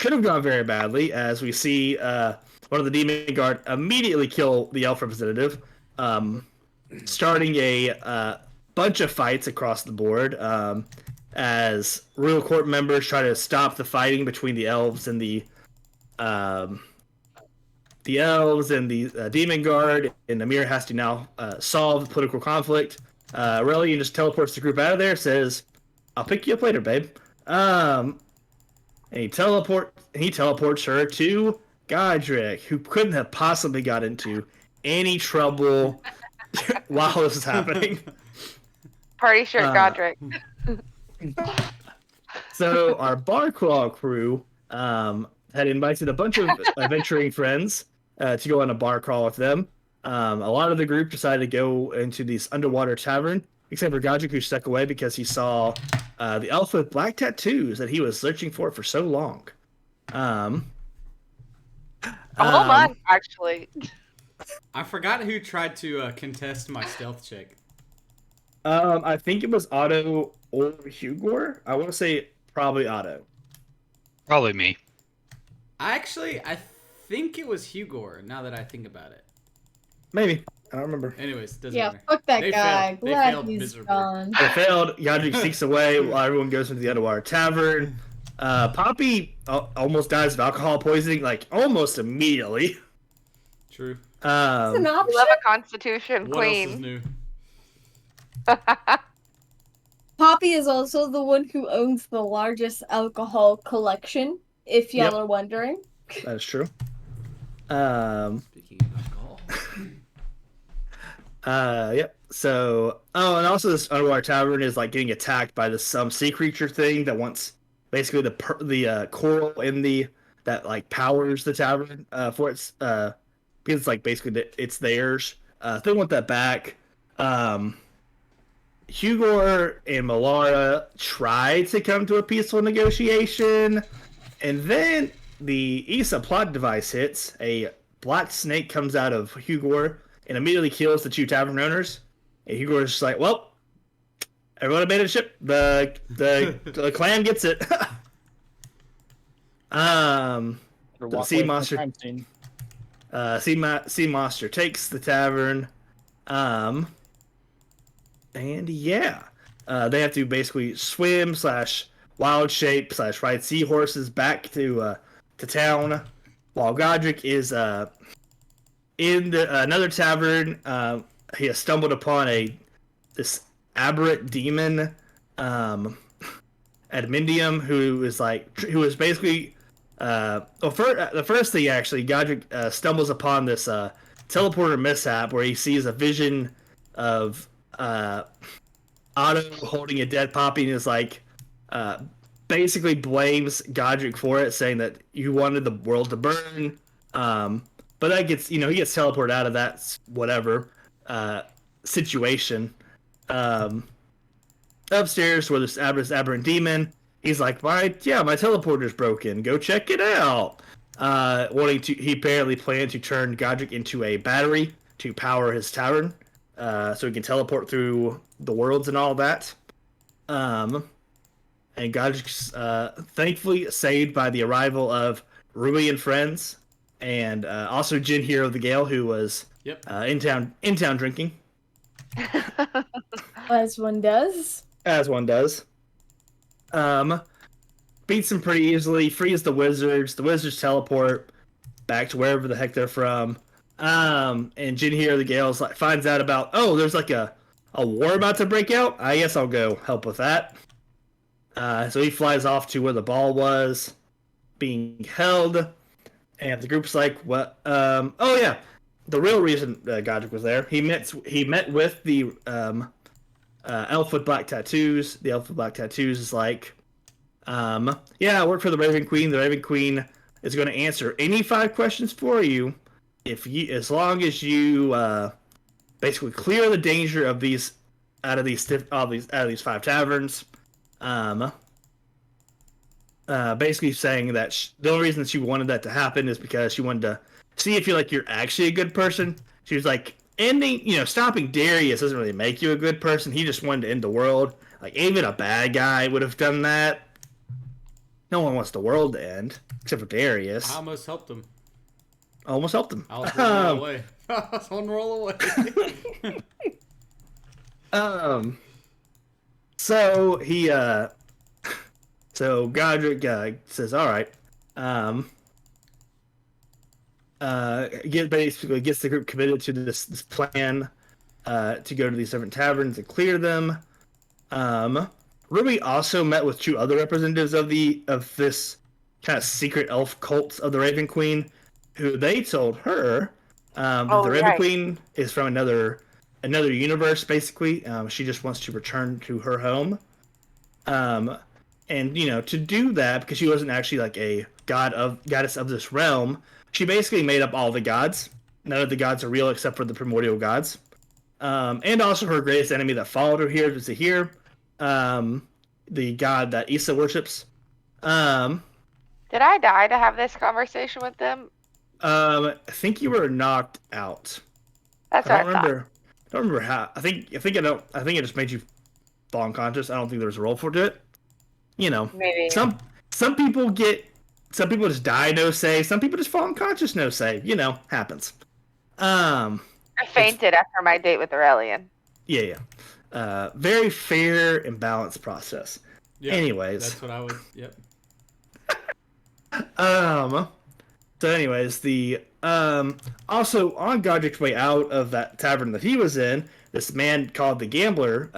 could have gone very badly, as we see one of the Demon Guard immediately kill the Elf representative, starting a bunch of fights across the board, as Royal Court members try to stop the fighting between the Elves and the Demon Guard, and Amir has to now solve the political conflict. Aurelian just teleports the group out of there, says, "I'll pick you up later, babe." And he teleports her to Godric, who couldn't have possibly got into any trouble while this is happening. Party shirt Godric. So our bar crawl crew had invited a bunch of adventuring friends to go on a bar crawl with them. A lot of the group decided to go into this underwater tavern, except for Godric, who stuck away because he saw the elf with black tattoos that he was searching for so long. A whole month, actually. I forgot who tried to contest my stealth check. I think it was Otto or Hugor. I want to say probably Otto. Probably me. I think it was Hugor, now that I think about it. Maybe. I don't remember. Anyways, doesn't Yeah, matter. fuck that They guy. failed. They Glad failed he's miserably. gone. They failed. Godric sneaks away while everyone goes into the underwater tavern. Poppy almost dies of alcohol poisoning, like almost immediately. True. It's an We option. love a Constitution What else is queen. new? Poppy is also the one who owns the largest alcohol collection, if y'all Yep. are wondering. That is true. Speaking of alcohol. Yep. So, and also this underwater tavern is like getting attacked by some sea creature thing that wants basically the coral in that like powers the tavern for its because it's like basically it's theirs. They want that back. Hugor and Malara try to come to a peaceful negotiation, and then the Issa plot device hits. A black snake comes out of Hugor and immediately kills the 2 tavern owners. And Hugor is just like, well, everyone abandoned ship. The clan gets it. The sea monster. Sea monster takes the tavern. And yeah, they have to basically swim / wild shape / ride seahorses back to town, while Godric is in another tavern. He has stumbled upon this aberrant demon, Admindium, who is basically the first thing actually, Godric stumbles upon this teleporter mishap where he sees a vision of Otto holding a dead Poppy and is like basically blames Godric for it, saying that you wanted the world to burn. But that gets he gets teleported out of that situation. Upstairs where this aberrant demon, he's like, my teleporter's broken. Go check it out. He apparently planned to turn Godric into a battery to power his tavern. so he can teleport through the worlds and all that. And Godric's thankfully saved by the arrival of Ruby and friends, and also Jin Hero the Gale, who was in town drinking. As one does. As one does. Beats them pretty easily, frees the wizards. The wizards teleport back to wherever the heck they're from. And Jin Hero the Gale finds out about, there's like a war about to break out. I guess I'll go help with that. So he flies off to where the ball was being held, and the group's like, "What? The real reason Godric was there. He met with the elf with black tattoos. The elf with black tattoos is like, I work for the Raven Queen. The Raven Queen is going to answer any 5 questions for you, as long as you basically clear the danger of these out of these 5 taverns." Basically saying that the only reason she wanted that to happen is because she wanted to see if you're actually a good person. She was like, stopping Darius doesn't really make you a good person. He just wanted to end the world. Like, even a bad guy would have done that. No one wants the world to end, except for Darius. I almost helped him. I was on roll away. I was on roll away. So he, so Godric says, all right, basically gets the group committed to this plan to go to these different taverns and clear them. Ruby also met with 2 other representatives of this kind of secret elf cult of the Raven Queen, who they told her that the Raven Queen is from another universe. Basically, she just wants to return to her home. And to do that, because she wasn't actually like a goddess of this realm, she basically made up all the gods. None of the gods are real except for the primordial gods. And also her greatest enemy that followed her here was Zahir, the god that Issa worships. Did I die to have this conversation with them? I think you were knocked out. That's what I thought. I don't remember how. I think it just made you fall unconscious. I don't think there was a role for it. Maybe some people just die, no say. Some people just fall unconscious, no say. Happens. I fainted after my date with Aurelian. Yeah. Very fair and balanced process. Yeah, anyways, that's what I was. Yep. So anyways, the also on Godric's way out of that tavern that he was in, this man called the Gambler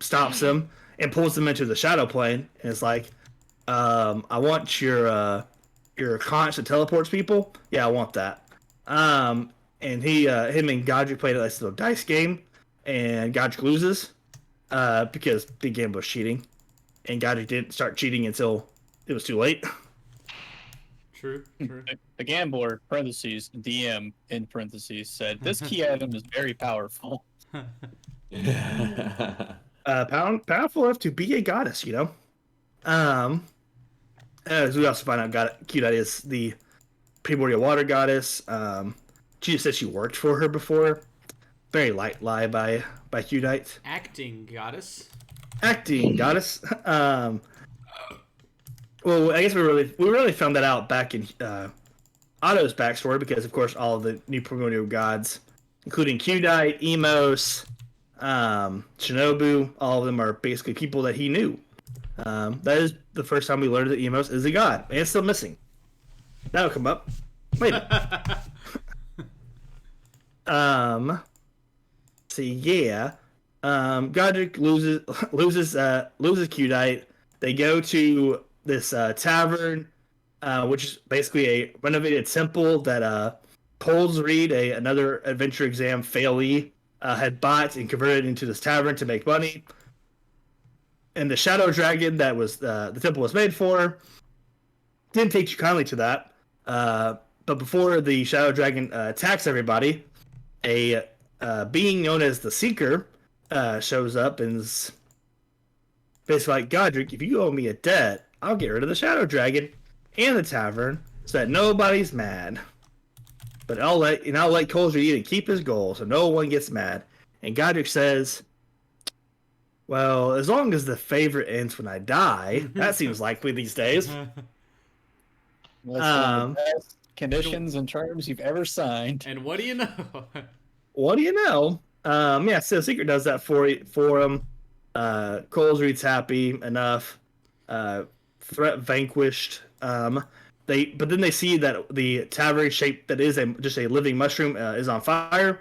stops him and pulls him into the shadow plane and is like, I want your conch that teleports people. Yeah, I want that. And him and Godric played a nice little dice game, and Godric loses because the Gambler's cheating, and Godric didn't start cheating until it was too late. True. The gambler, parentheses, DM, in parentheses, said, this key item is very powerful. Powerful enough to be a goddess, As we also find out, Q-Dot is the primordial water goddess. She just said she worked for her before. Very light lie by Q-Dot. Acting goddess. Well, I guess we really found that out back in Otto's backstory, because of course all of the new primordial gods, including Q-Dot, Emos, Shinobu, all of them are basically people that he knew. That is the first time we learned that Emos is a god, and it's still missing. That'll come up later. So yeah, Godric loses Q-Dot. They go to this tavern, which is basically a renovated temple that Poles Reed, another adventure exam failee, had bought and converted into this tavern to make money. And the shadow dragon that was the temple was made for didn't take too kindly to that. But before the shadow dragon attacks everybody, a being known as the Seeker shows up and is basically like, Godric, if you owe me a debt, I'll get rid of the shadow dragon and the tavern so that nobody's mad. But I'll let Coles Reed keep his goal so no one gets mad. And Godric says, well, as long as the favor ends when I die, that seems likely these days. That's one of the best conditions and terms you've ever signed. And what do you know? What do you know? Yeah, so Secret does that for him. Colesreed's happy enough. Threat vanquished. But then they see that the tavern shape that is just a living mushroom is on fire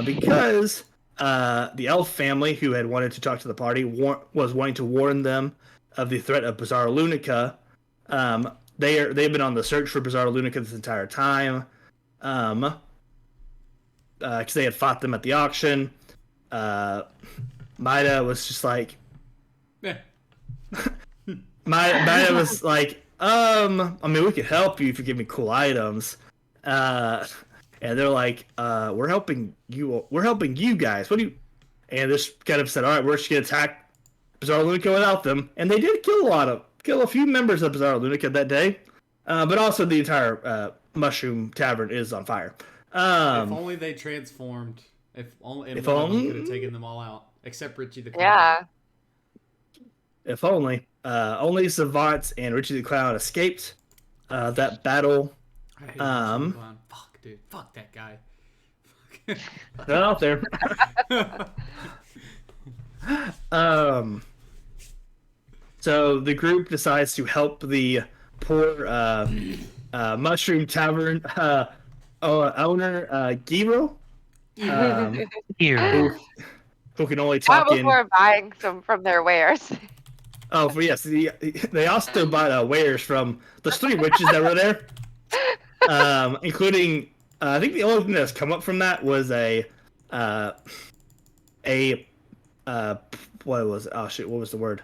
because the elf family who had wanted to talk to the party was wanting to warn them of the threat of Bizarre Lunica. They've been on the search for Bizarre Lunica this entire time. Because they had fought them at the auction. Maida was just like, Maida was like, I mean, we could help you if you give me cool items. And they're like, we're helping you. We're helping you guys. What do you? And this kind of said, all right, we're just gonna attack Bizarre Lunica without them. And they did kill a few members of Bizarre Lunica that day. But also the entire Mushroom Tavern is on fire. If only they transformed. If only could have taken them all out, except Richie the Clown. Yeah. If only. Only Savant and Richie the Clown escaped that battle. I hate Richie the Clown. Fuck, dude. Fuck that guy. They're out there. So the group decides to help the poor Mushroom Tavern owner, Giro. Who can only talk Not before buying some from their wares. Oh, yes. They also bought wares from the 3 witches that were there, including. I think the only thing that's come up from that was what was it? Oh shit! What was the word?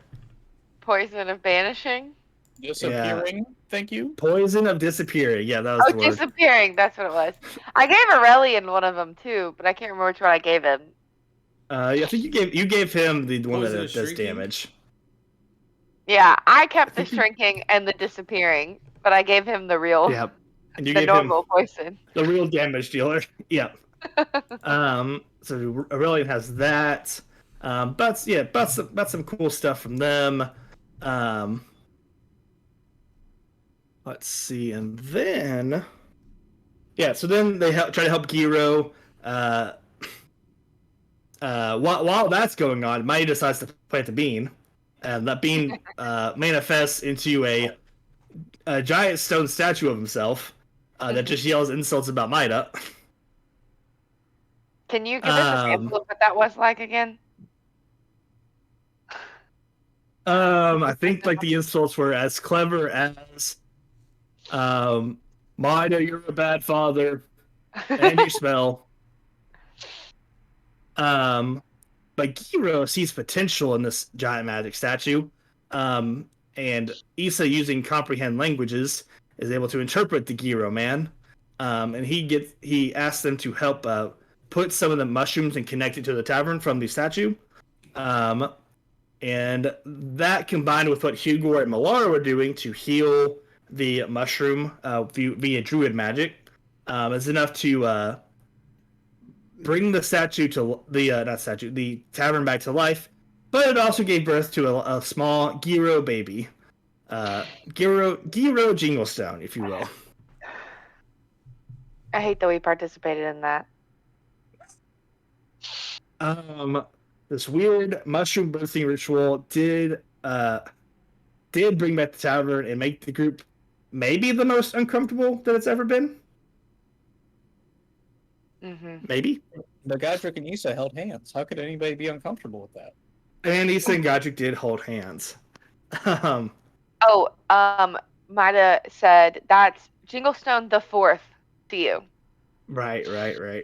Poison of banishing. Disappearing. Yeah. Thank you. Poison of disappearing. Yeah, that was the word. Disappearing. That's what it was. I gave Aurelian one of them too, but I can't remember which one I gave him. I think you gave him the one that does damage. Yeah, I kept the shrinking and the disappearing, but I gave him the real. Yeah, and you the gave normal him poison. The real damage dealer. Yeah. So Aurelian has that. But some cool stuff from them. Let's see, and then so then they try to help Giro. While that's going on, Mighty decides to plant a bean, and that bean manifests into a giant stone statue of himself that just yells insults about Maida. Can you give us a sample of what that was like again? I think like the insults were as clever as Maida, you're a bad father, and you smell. But Giro sees potential in this giant magic statue, and Issa, using comprehend languages, is able to interpret the Giro man, and he asks them to help put some of the mushrooms and connect it to the tavern from the statue, and that combined with what Hugor and Malara were doing to heal the mushroom via druid magic is enough to bring the the tavern back to life, but it also gave birth to a small Giro baby, Giro Jinglestone, if you will. I hate that we participated in that. This weird mushroom birthing ritual did bring back the tavern and make the group maybe the most uncomfortable that it's ever been. Mm-hmm. Maybe. But Godric and Issa held hands. How could anybody be uncomfortable with that? And Issa and Godric did hold hands. Maida said that's Jinglestone the 4th to you. Right. I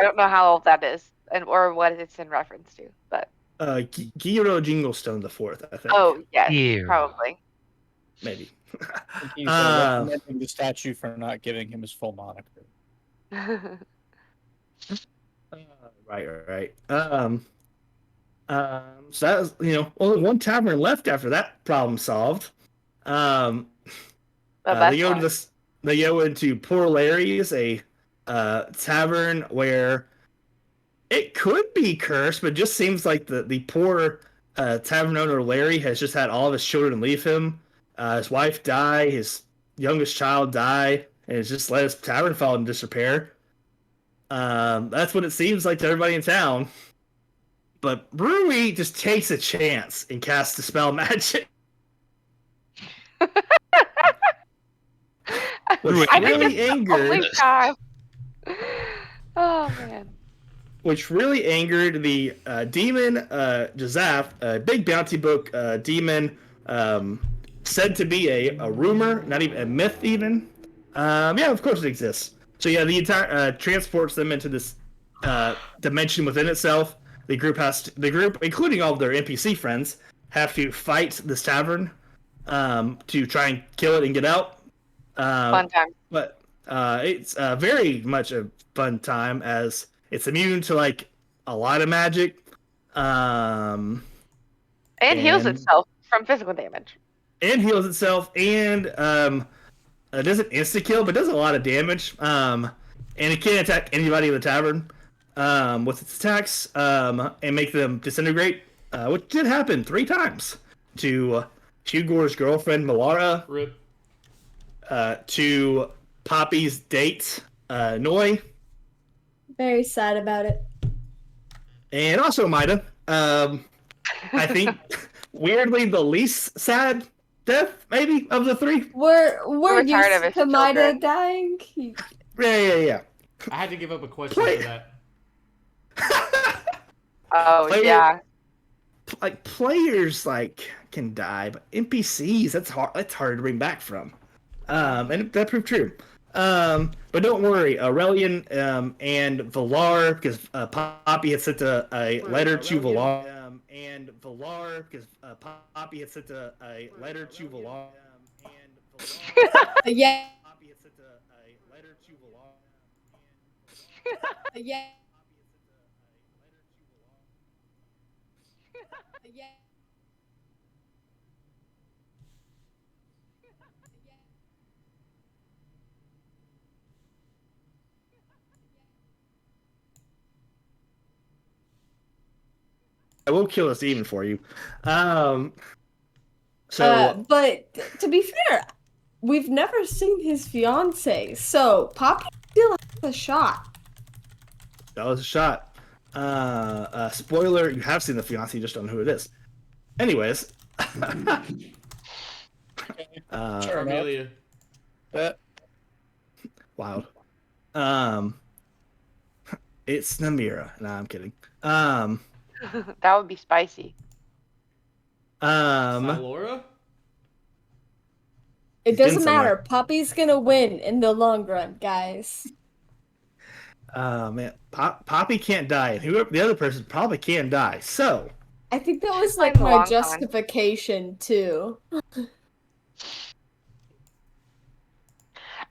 don't know how old that is or what it's in reference to, but Giro Jinglestone the 4th, I think. Oh yes, probably. Maybe. He's recommending the statue for not giving him his full moniker. Right. So that was, only one tavern left after that problem solved. They go into Poor Larry's, a tavern where It could be cursed, but it just seems like the poor tavern owner Larry has just had all of his children leave him. His wife die, his youngest child die, and it's just let his tavern fall into disrepair. That's what it seems like to everybody in town. But Rui just takes a chance and casts Dispel Magic. Which I think really it's angered. the only time. Oh man. Which really angered the demon Jazaf, a big bounty book demon, said to be a rumor, not even a myth, even. Yeah, of course it exists. So yeah, the entire transports them into this dimension within itself. The group, including all of their NPC friends, have to fight this tavern to try and kill it and get out. Fun time. But it's very much a fun time as it's immune to like a lot of magic. It heals itself from physical damage. And heals itself, and it doesn't insta kill, but does a lot of damage. And it can attack anybody in the tavern with its attacks and make them disintegrate, which did happen 3 times to Hugor's girlfriend Malara, Rip. to Poppy's date Noi, Very sad about it. and also Maida. I think weirdly the least sad death maybe of the 3. We're tired of used his to Maida children. dying. Yeah. I had to give up a question for that. Oh Player- yeah. Like players like can die, but NPCs that's hard. That's hard to bring back from. And that proved true. But don't worry, Aurelian and Valar, because Poppy had sent a letter to Valar. And Valar, because Poppy had sent a letter to Valar. Yeah. Poppy had sent a letter to Valar. Yeah. Yeah. I will kill this demon for you. So But to be fair, we've never seen his fiance, so Poppy still has a shot. that was a shot. Spoiler: you have seen the fiance, you just don't know who it is. Anyways, Sure. Amelia. Wild. It's Namira. Nah, I'm kidding. That would be spicy. Laura? It He's been doesn't somewhere. matter. Poppy's gonna win in the long run, guys. Man, Poppy can't die, and whoever the other person probably can die. So, I think that was She's like playing the my long con. justification too.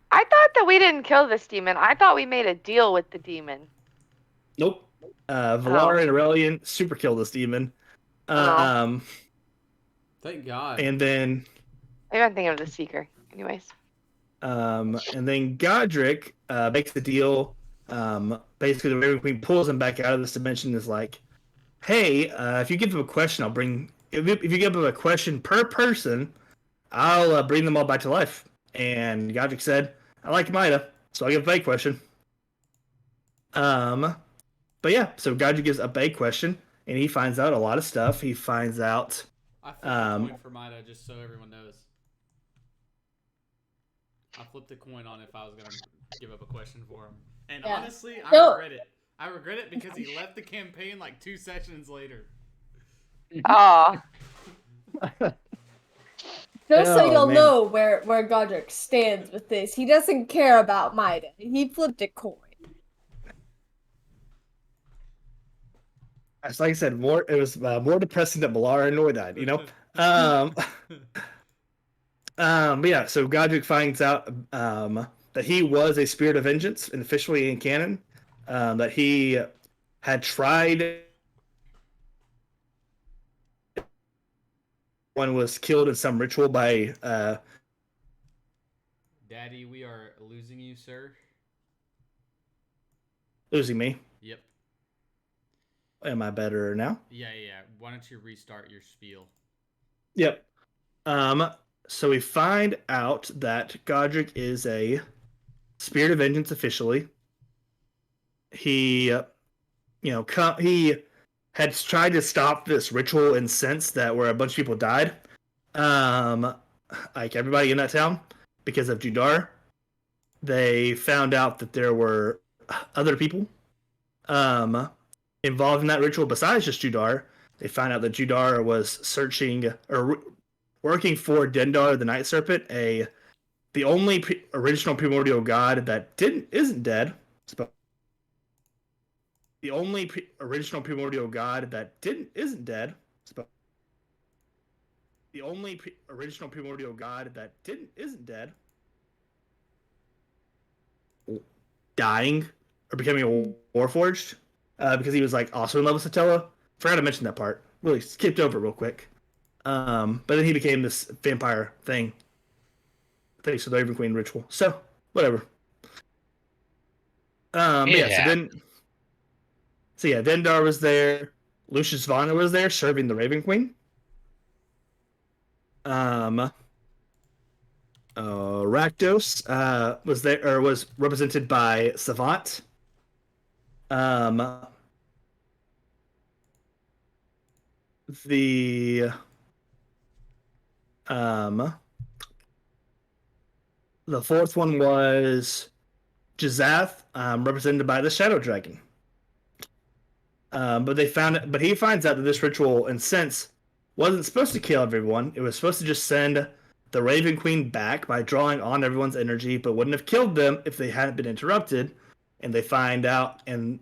I thought that we didn't kill this demon. I thought we made a deal with the demon. nope. Valar and Aurelian super kill this demon. Oh. Thank God. And then Maybe I'm thinking of the Seeker. Anyways. and then Godric makes the deal. Basically, the Raven Queen pulls him back out of this dimension. Is like, hey, if you give them a question, I'll bring. If you give them a question per person, I'll bring them all back to life. And Godric said, I like Maida, so I'll give a vague question. But yeah, so Godric gives a vague question, and he finds out a lot of stuff. He finds out. I flipped a coin for Maida just so everyone knows. I flipped a coin on if I was going to give up a question for him. And Yeah. honestly, I No. regret it. I regret it because he left the campaign like 2 sessions later. Oh. Just so Oh, you'll man. know where Godric stands with this. He doesn't care about Maida. He flipped a coin. As like I said, it was more depressing that Malara and Noi died. You know. But yeah, so Godric finds out that he was a spirit of vengeance, and officially in canon, that he had tried. One was killed in some ritual by. Daddy, we are losing you, sir. Losing me. Yep. Am I better now? Yeah. Why don't you restart your spiel? Yep. So we find out that Godric is a spirit of vengeance officially. He, he had tried to stop this ritual and sense that where a bunch of people died. Like everybody in that town, because of Judar. They found out that there were other people involved in that ritual besides just Judar. They found out that Judar was searching or working for Dendar the Night Serpent, the only original primordial god that isn't dead. The only original primordial god that isn't dead. The only original primordial god that isn't dead. Dying or becoming a warforged because he was like also in love with Satella. Forgot to mention that part. Really skipped over real quick. But then he became this vampire thing thanks to the Raven Queen ritual. So whatever. Dendar was there. Lucius Vana was there serving the Raven Queen. Rakdos was there or was represented by Savant. The fourth one was Jazath, represented by the Shadow Dragon. But he finds out that this ritual, in sense, wasn't supposed to kill everyone. It was supposed to just send the Raven Queen back by drawing on everyone's energy, but wouldn't have killed them if they hadn't been interrupted. And they find out, and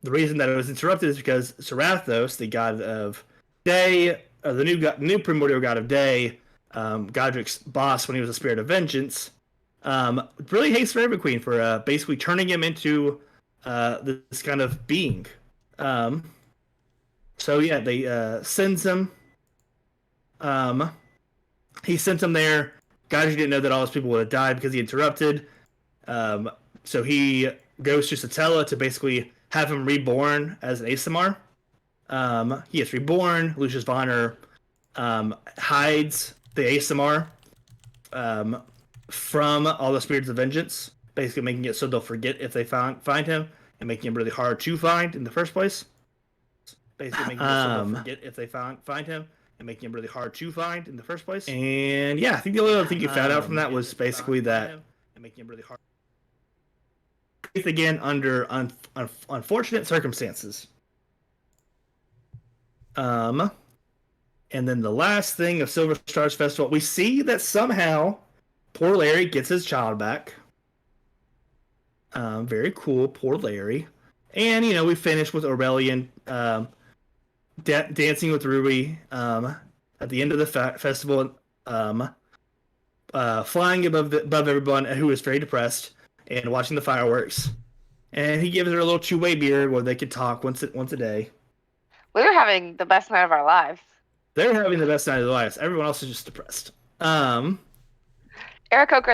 the reason that it was interrupted is because Sarathos, the god of day, the new primordial god of day, Godric's boss when he was a spirit of vengeance, really hates Raven Queen for basically turning him into this kind of being. So yeah, they sends him. He sent him there. Godric didn't know that all his people would have died because he interrupted. So he goes to Satella to basically have him reborn as an Asamar. He gets reborn. Lucius Vonner hides the Asamar from all the spirits of vengeance, basically making it so they'll forget if they find him, and making him really hard to find in the first place. Basically making it so they'll forget if they find him, and making him really hard to find in the first place. And yeah, I think the only other thing you found out from that was basically that and making him really hard. Again, under unfortunate circumstances. And then the last thing of Silver Stars Festival, we see that somehow poor Larry gets his child back. Very cool, poor Larry. And we finish with Aurelian dancing with Ruby at the end of the festival, flying above everyone who is very depressed and watching the fireworks. And he gives her a little two-way beer where they could talk once a day. We were having the best night of our lives. They're having the best night of their lives. Everyone else is just depressed. Aarakocras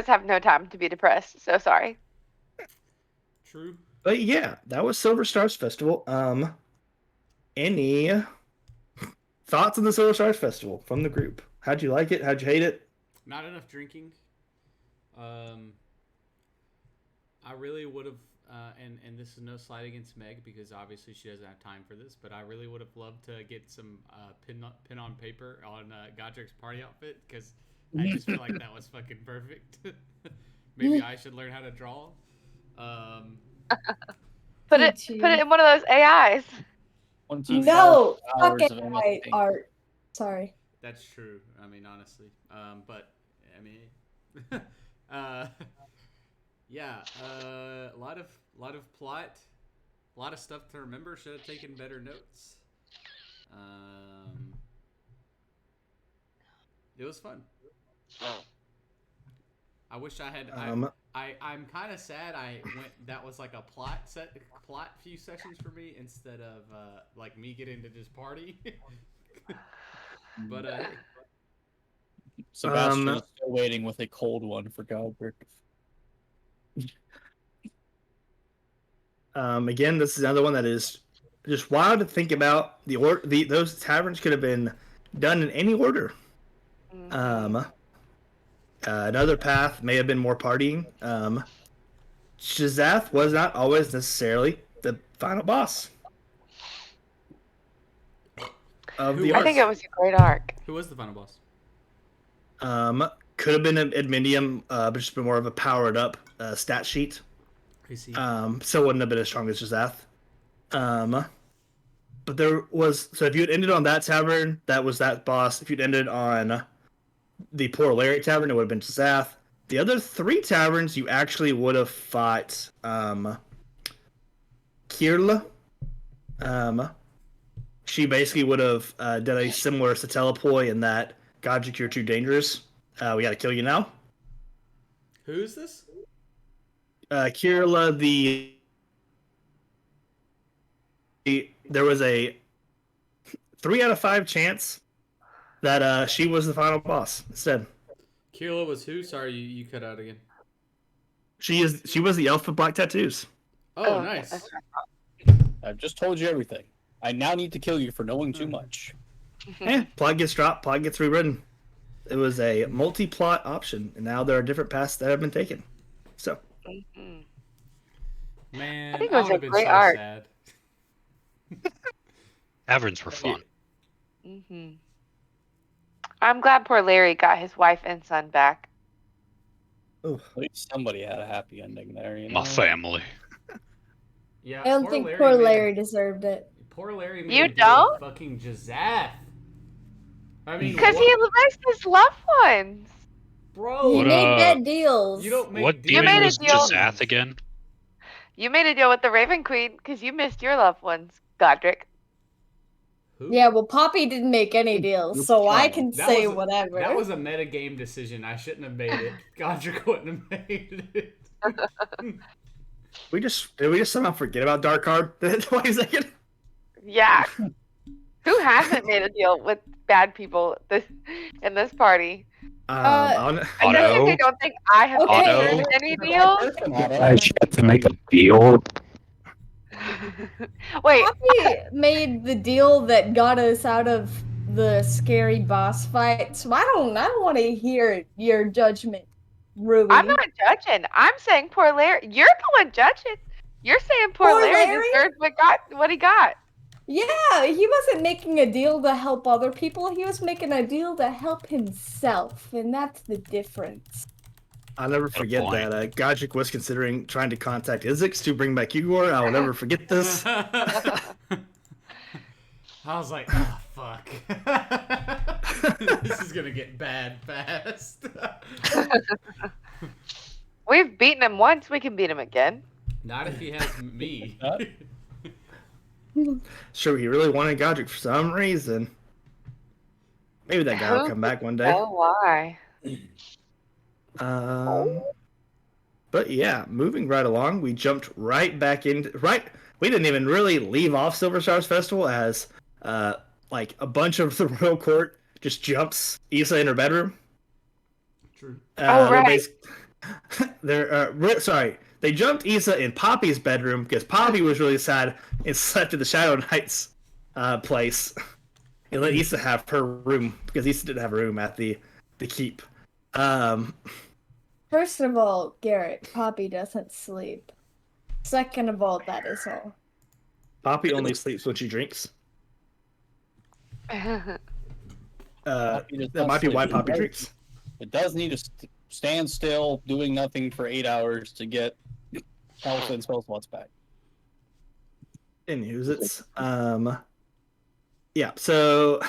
have no time to be depressed. So sorry. True. But yeah, that was Silver Stars Festival. Any thoughts on the Silver Stars Festival from the group? How'd you like it? How'd you hate it? Not enough drinking. I really would have, and this is no slight against Meg because obviously she doesn't have time for this, but I really would have loved to get some pen on paper on Godric's party outfit because I just feel like that was fucking perfect. Maybe I should learn how to draw. Put it in one of those AIs. No, fuck AI art. Sorry. That's true. I mean, honestly, but I mean, yeah, a lot of plot, a lot of stuff to remember. Should have taken better notes. It was fun. I wish I had. I'm kind of sad. That was like a plot few sessions for me instead of like me getting to just party. But Sebastian is still waiting with a cold one for Godric. Again, this is another one that is just wild to think about those taverns could have been done in any order. Another path may have been more partying. Shazath was not always necessarily the final boss of the I arc. think it was a great arc. Who was the final boss? Could have been an Adminium, but just been more of a powered up stat sheet. I see. So wouldn't have been as strong as Shazath. But there was, so if you had ended on that tavern, that was that boss. If you'd ended on the Poor Larry tavern, it would have been Shazath. The other 3 taverns, you actually would have fought Kirla. She basically would have done a similar Satelopoi in that, Godric, you're too dangerous. We gotta kill you now. Who's this? Kirla, there was a 3 out of 5 chance that she was the final boss instead. Kira was who? Sorry, you cut out again. She was the elf with black tattoos. Oh, nice. I've just told you everything. I now need to kill you for knowing too much. Plot gets dropped, plot gets rewritten. It was a multi-plot option, and now there are different paths that have been taken. So, Man, I think it was would a have been great so arc. sad. Taverns were fun. I'm glad poor Larry got his wife and son back. At least somebody had a happy ending there, you know? My family. Yeah, I don't think poor Larry deserved it. Poor Larry made You a deal don't? with fucking Jazath. I mean, Because he missed his loved ones. bro, He What, made bad deals. you don't make What deals demon made a was deal. Jazath again? You made a deal with the Raven Queen because you missed your loved ones, Godric. Who? Yeah, well, Poppy didn't make any deals, so I can That say was a- whatever. That was a meta game decision. I shouldn't have made it. Godric wouldn't have made it. did we just somehow forget about Darkheart? Wait a second. Yeah. Who hasn't made a deal with bad people in this party? On, I definitely Otto? don't think I have Okay. entered any deals. She had to make a deal. Wait, Poppy made the deal that got us out of the scary boss fight, so I don't want to hear your judgment, Ruby. I'm not judging. I'm saying poor Larry. You're the one judging. You're saying poor Poor Larry Larry? deserves what he got. Yeah, he wasn't making a deal to help other people. He was making a deal to help himself, and that's the difference. I'll never forget point. that Godric was considering trying to contact Izix to bring back Igor. I will never forget this. I was like, oh, fuck. This is going to get bad fast. We've beaten him once. We can beat him again. Not if he has me. Sure, he really wanted Godric for some reason. Maybe that guy will come back one day. Oh, why? But yeah, moving right along, we jumped right back into we didn't even really leave off Silver Stars Festival as like a bunch of the royal court just jumps Issa in her bedroom. True. Oh, right. They jumped Issa in Poppy's bedroom because Poppy was really sad and slept at the Shadow Knight's place. And let Issa have her room because Issa didn't have a room at the keep. First of all, Garrett, Poppy doesn't sleep. Second of all, that is all. Poppy only sleeps when she drinks. That might be why Poppy drinks. It does need to stand still, doing nothing for 8 hours to get health and spell slots back. Anyways, it's yeah. So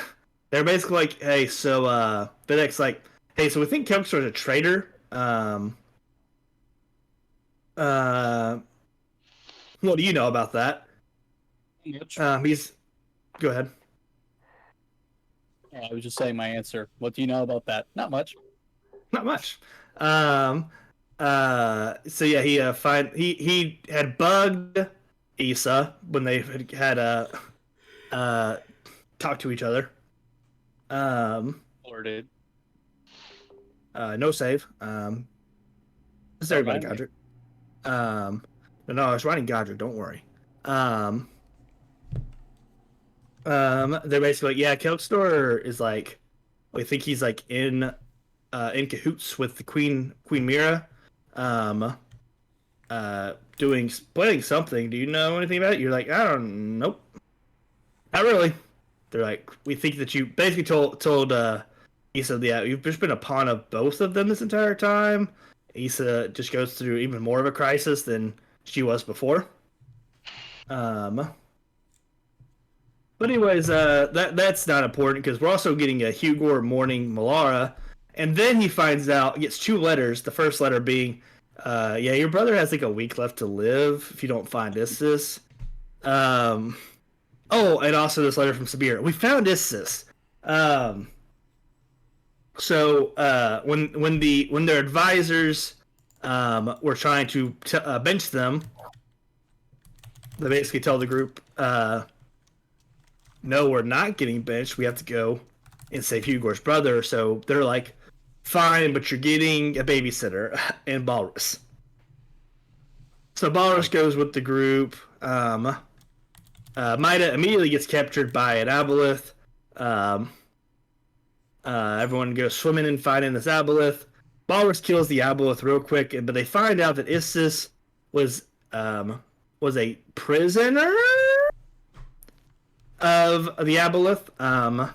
they're basically like, hey, so Videk's like, hey, so we think Kelpster's a traitor. What do you know about that? He's go ahead. I was just saying my answer. What do you know about that? Not much. Not much. So yeah, he had bugged Issa when they had talked to each other. Flirted. No save. It's everybody, Godric. But no, I was writing Godric. Don't worry. they're basically like, yeah, Kelkstor is like, we think he's like in cahoots with the Queen Mira, planning something. Do you know anything about it? You're like, I don't, nope, not really. They're like, we think that you basically told Issa, yeah, you've just been a pawn of both of them this entire time. Issa just goes through even more of a crisis than she was before. But anyways, that's not important because we're also getting a Hugor mourning Malara, and then he gets 2 letters. The first letter being, yeah, your brother has like a week left to live if you don't find Issis. Oh, and also this letter from Sabir. We found Issis. So when their advisors were trying to bench them, they basically tell the group, no, we're not getting benched. We have to go and save Hugor's brother. So they're like, fine, but you're getting a babysitter and Balrus. So Balrus goes with the group. Maida immediately gets captured by an aboleth. Everyone goes swimming and fighting this aboleth. Balrus kills the aboleth real quick, but they find out that Issis was a prisoner of the aboleth.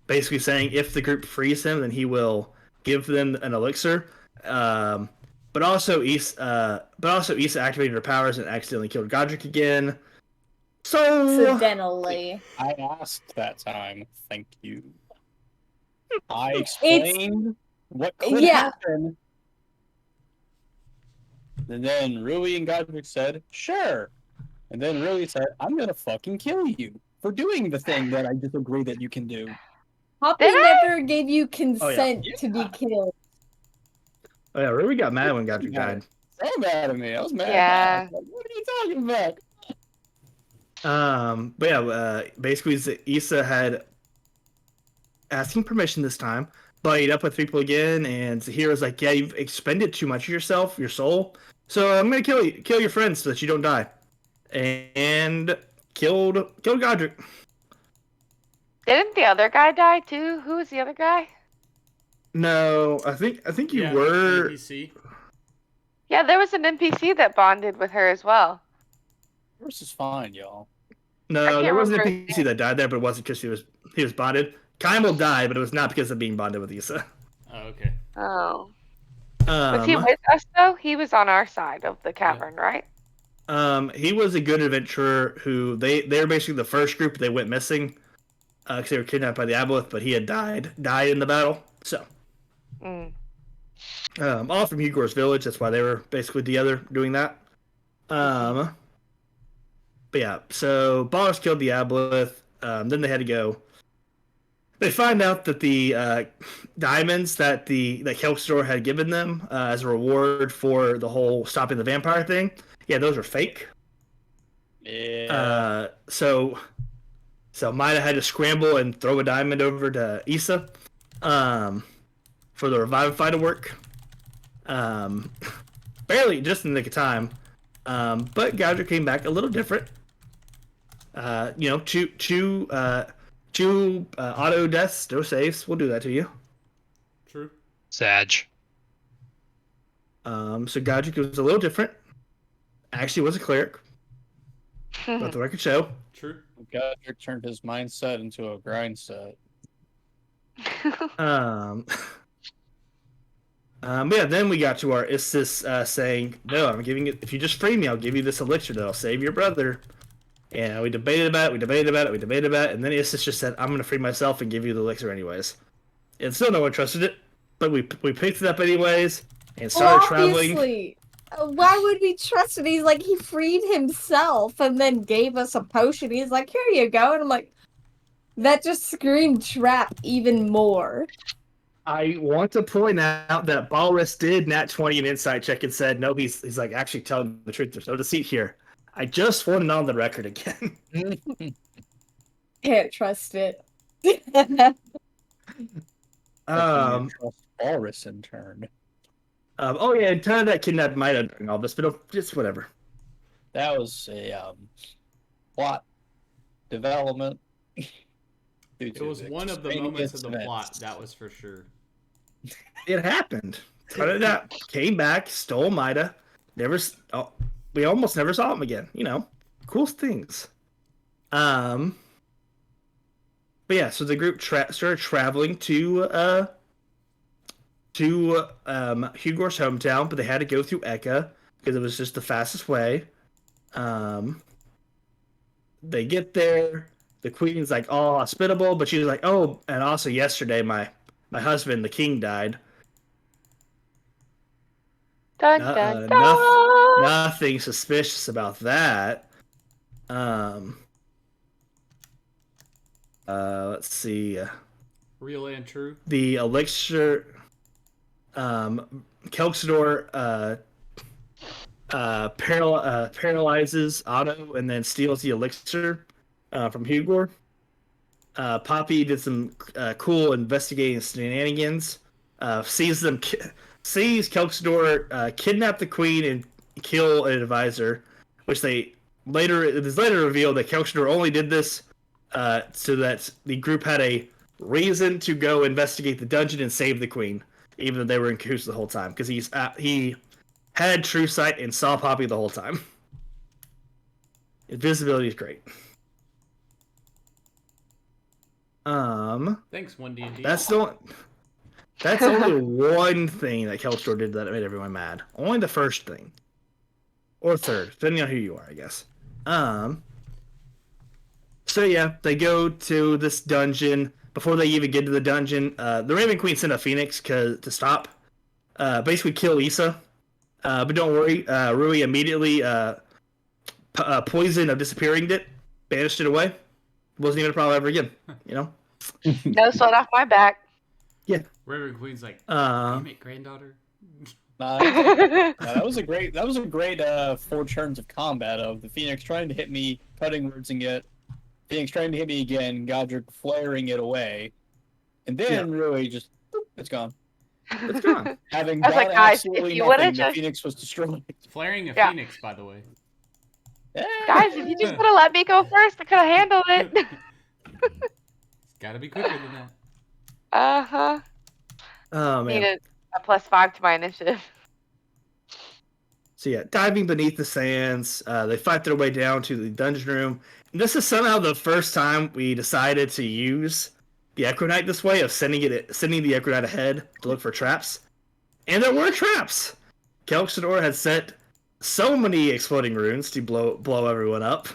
Basically saying if the group frees him, then he will give them an elixir. But also Issa activated her powers and accidentally killed Godric again. So Accidentally. I asked that time. Thank you. I explained what could happen. And then Rui and Godric said, sure. And then Rui said, I'm gonna fucking kill you for doing the thing that I disagree that you can do. Poppy never gave you consent Yeah. to be killed. Oh yeah, Rui got mad when Godric died. So mad at me. I was mad. Yeah. I was like, what are you talking about? But yeah, basically Issa had asking permission this time, buddied up with people again, and Zahira's like, yeah, you've expended too much of yourself, your soul, so I'm gonna kill your friends so that you don't die. And killed Godric. Didn't the other guy die too? Who was the other guy? No, I think you Yeah, were. NPC. Yeah, there was an NPC that bonded with her as well. Yours is fine, y'all. No, there was an remember. NPC that died there, but it wasn't because he was bonded. Kymel died, but it was not because of being bonded with Issa. Oh, okay. Oh. Was he with us though? He was on our side of the cavern, right? He was a good adventurer who they're basically the first group that went missing because they were kidnapped by the aboleth, but he had died in the battle. So, all from Hugor's village. That's why they were basically together doing that. But yeah, so Balrus killed the aboleth. Then they had to go. They find out that the diamonds that Kelkstor had given them as a reward for the whole stopping the vampire thing, yeah, those are fake. Yeah. So Maida had to scramble and throw a diamond over to Issa for the revivify to work. Barely, just in the nick of time. But Godric came back a little different. Two auto deaths, no saves. We'll do that to you. True. Sag. So Godric was a little different. Actually was a cleric. Let the record show. True. Godric turned his mindset into a grind set. Yeah, then we got to our Issis saying, no, I'm giving it, if you just free me, I'll give you this elixir that'll save your brother. And we debated about it, and then Issis just said, I'm going to free myself and give you the elixir anyways. And still no one trusted it, but we picked it up anyways and started traveling. Why would we trust it? He's like, he freed himself and then gave us a potion. He's like, here you go. And I'm like, that just screamed trap even more. I want to point out that Balrus did nat 20 an insight check and said, no, he's like actually telling the truth. There's no deceit here. I just want it on the record again. Can't trust it. Trust Walrus in turn. Oh yeah, and kind of that kidnapped Maida during all this, but just whatever. That was a plot development Dude, It was one of the moments of the plot, that was for sure. It happened. Cut it out. Came back, stole Mida. We almost never saw him again. You know, cool things. But yeah, so the group started traveling to Hugor's hometown, but they had to go through Eka because it was just the fastest way. They get there. The queen's like all hospitable, but she's like, oh, and also yesterday my husband, the king, died. Dun, dun, dun. Nothing suspicious about that. Let's see. Real and true. The elixir. Kelxador paralyzes Otto and then steals the elixir from Hugor. Poppy did some cool investigating shenanigans. Sees Kelxador kidnap the queen and kill an advisor, which it is later revealed that Kelxador only did this so that the group had a reason to go investigate the dungeon and save the queen, even though they were in cahoots the whole time, because he had true sight and saw Poppy the whole time. Invisibility is great. Thanks, 1D&D. That's only one thing that Kelxador did that made everyone mad. Only the first thing. Or third, depending on who you are, I guess. So yeah, they go to this dungeon. Before they even get to the dungeon, the Raven Queen sent a Phoenix to stop, basically kill Issa. But don't worry, Rui immediately poisoned or disappearing it, banished it away. Wasn't even a problem ever again, you know? No sweat off my back. Yeah. Raven Queen's like, damn it, granddaughter. That was a great 4 turns of combat of the Phoenix trying to hit me, cutting words and get Phoenix trying to hit me again, Godric flaring it away, and then Rui just it's gone. It's gone. Having I was done like, guys, absolutely if you nothing, would've the just- Phoenix was destroyed. Flaring a Yeah. Phoenix, by the way. Guys, if you just would have let me go first, I could have handled it. It's gotta be quicker than that. Uh-huh. Oh man. Needed a +5 to my initiative. So yeah, diving beneath the sands, they fight their way down to the dungeon room. And this is somehow the first time we decided to use the Echo-Knight this way, of sending the Echo-Knight ahead to look for traps. And there were traps! Kelxador had set so many exploding runes to blow everyone up.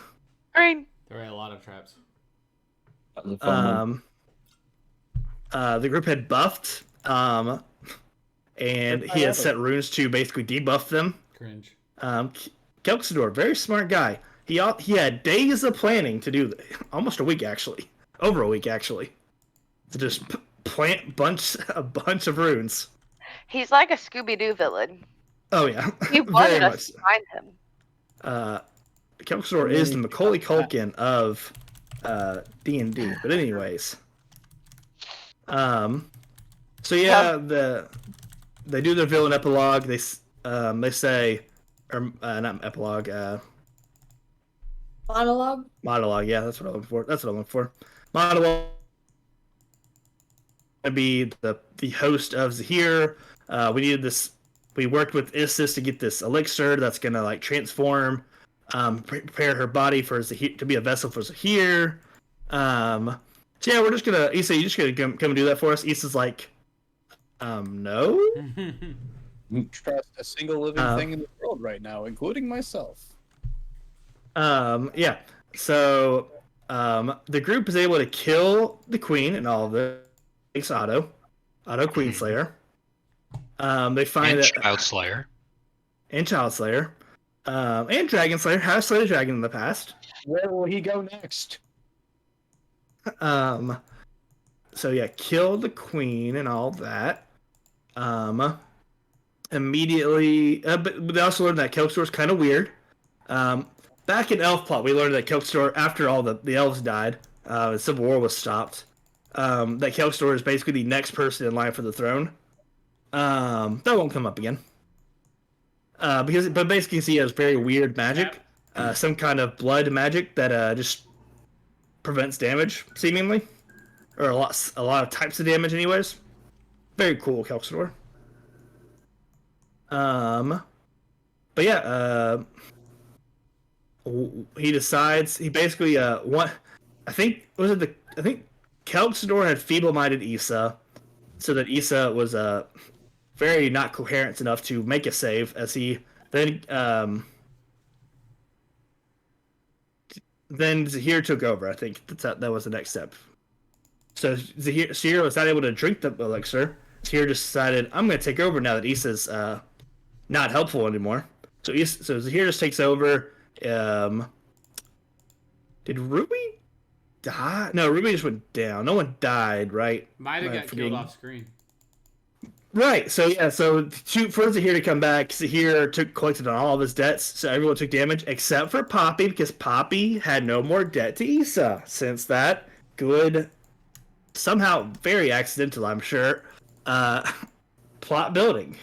Green. There were a lot of traps. Fun one. The group had buffed, and he had set runes to basically debuff them. Cringe. Kelxador, very smart guy. He had days of planning to do almost a week actually, over a week actually, to just plant a bunch of runes. He's like a Scooby-Doo villain. Oh yeah, He wanted very us much. to find him. Kelxador is the Macaulay Culkin of D&D. But anyways, so yeah, they do their villain epilogue. They say, or not epilogue, Monologue? monologue. Yeah, that's what I'm looking for. Monologue. To be the host of Zahir. We needed this. We worked with Isis to get this elixir that's gonna like transform, prepare her body for Zahir, to be a vessel for Zahir. So yeah, we're just gonna. Issa, you just gonna come and do that for us? Issa's like, no. Trust a single living thing in the world right now, including myself. Yeah. So the group is able to kill the queen and all of it. Thanks, Otto Queenslayer. They find And that Child Slayer. and Child Slayer, and Dragon Slayer has slayed a dragon in the past. Where will he go next? So yeah, kill the queen and all that. Immediately, but they also learned that Kelxador is kind of weird. Back in Elf Plot, we learned that Kelxador, after all the elves died, the Civil War was stopped. That Kelxador is basically the next person in line for the throne. That won't come up again. But basically he has very weird magic, some kind of blood magic that just prevents damage, seemingly, or a lot of types of damage, anyways. Very cool, Kelksador. But yeah, he decides he basically what I think Kelksador had feeble-minded Issa, so that Issa was very not coherent enough to make a save, as he then Zahir took over. I think that was the next step. So Zahir was not able to drink the elixir. Zahir just decided, I'm going to take over now that Issa's not helpful anymore. So Zahir just takes over. Did Ruby die? No, Ruby just went down. No one died, right? Might have got killed off screen. Right. So yeah. So for Zahir to come back, Zahir collected on all of his debts. So everyone took damage except for Poppy, because Poppy had no more debt to Issa since that good, somehow very accidental, I'm sure, plot building.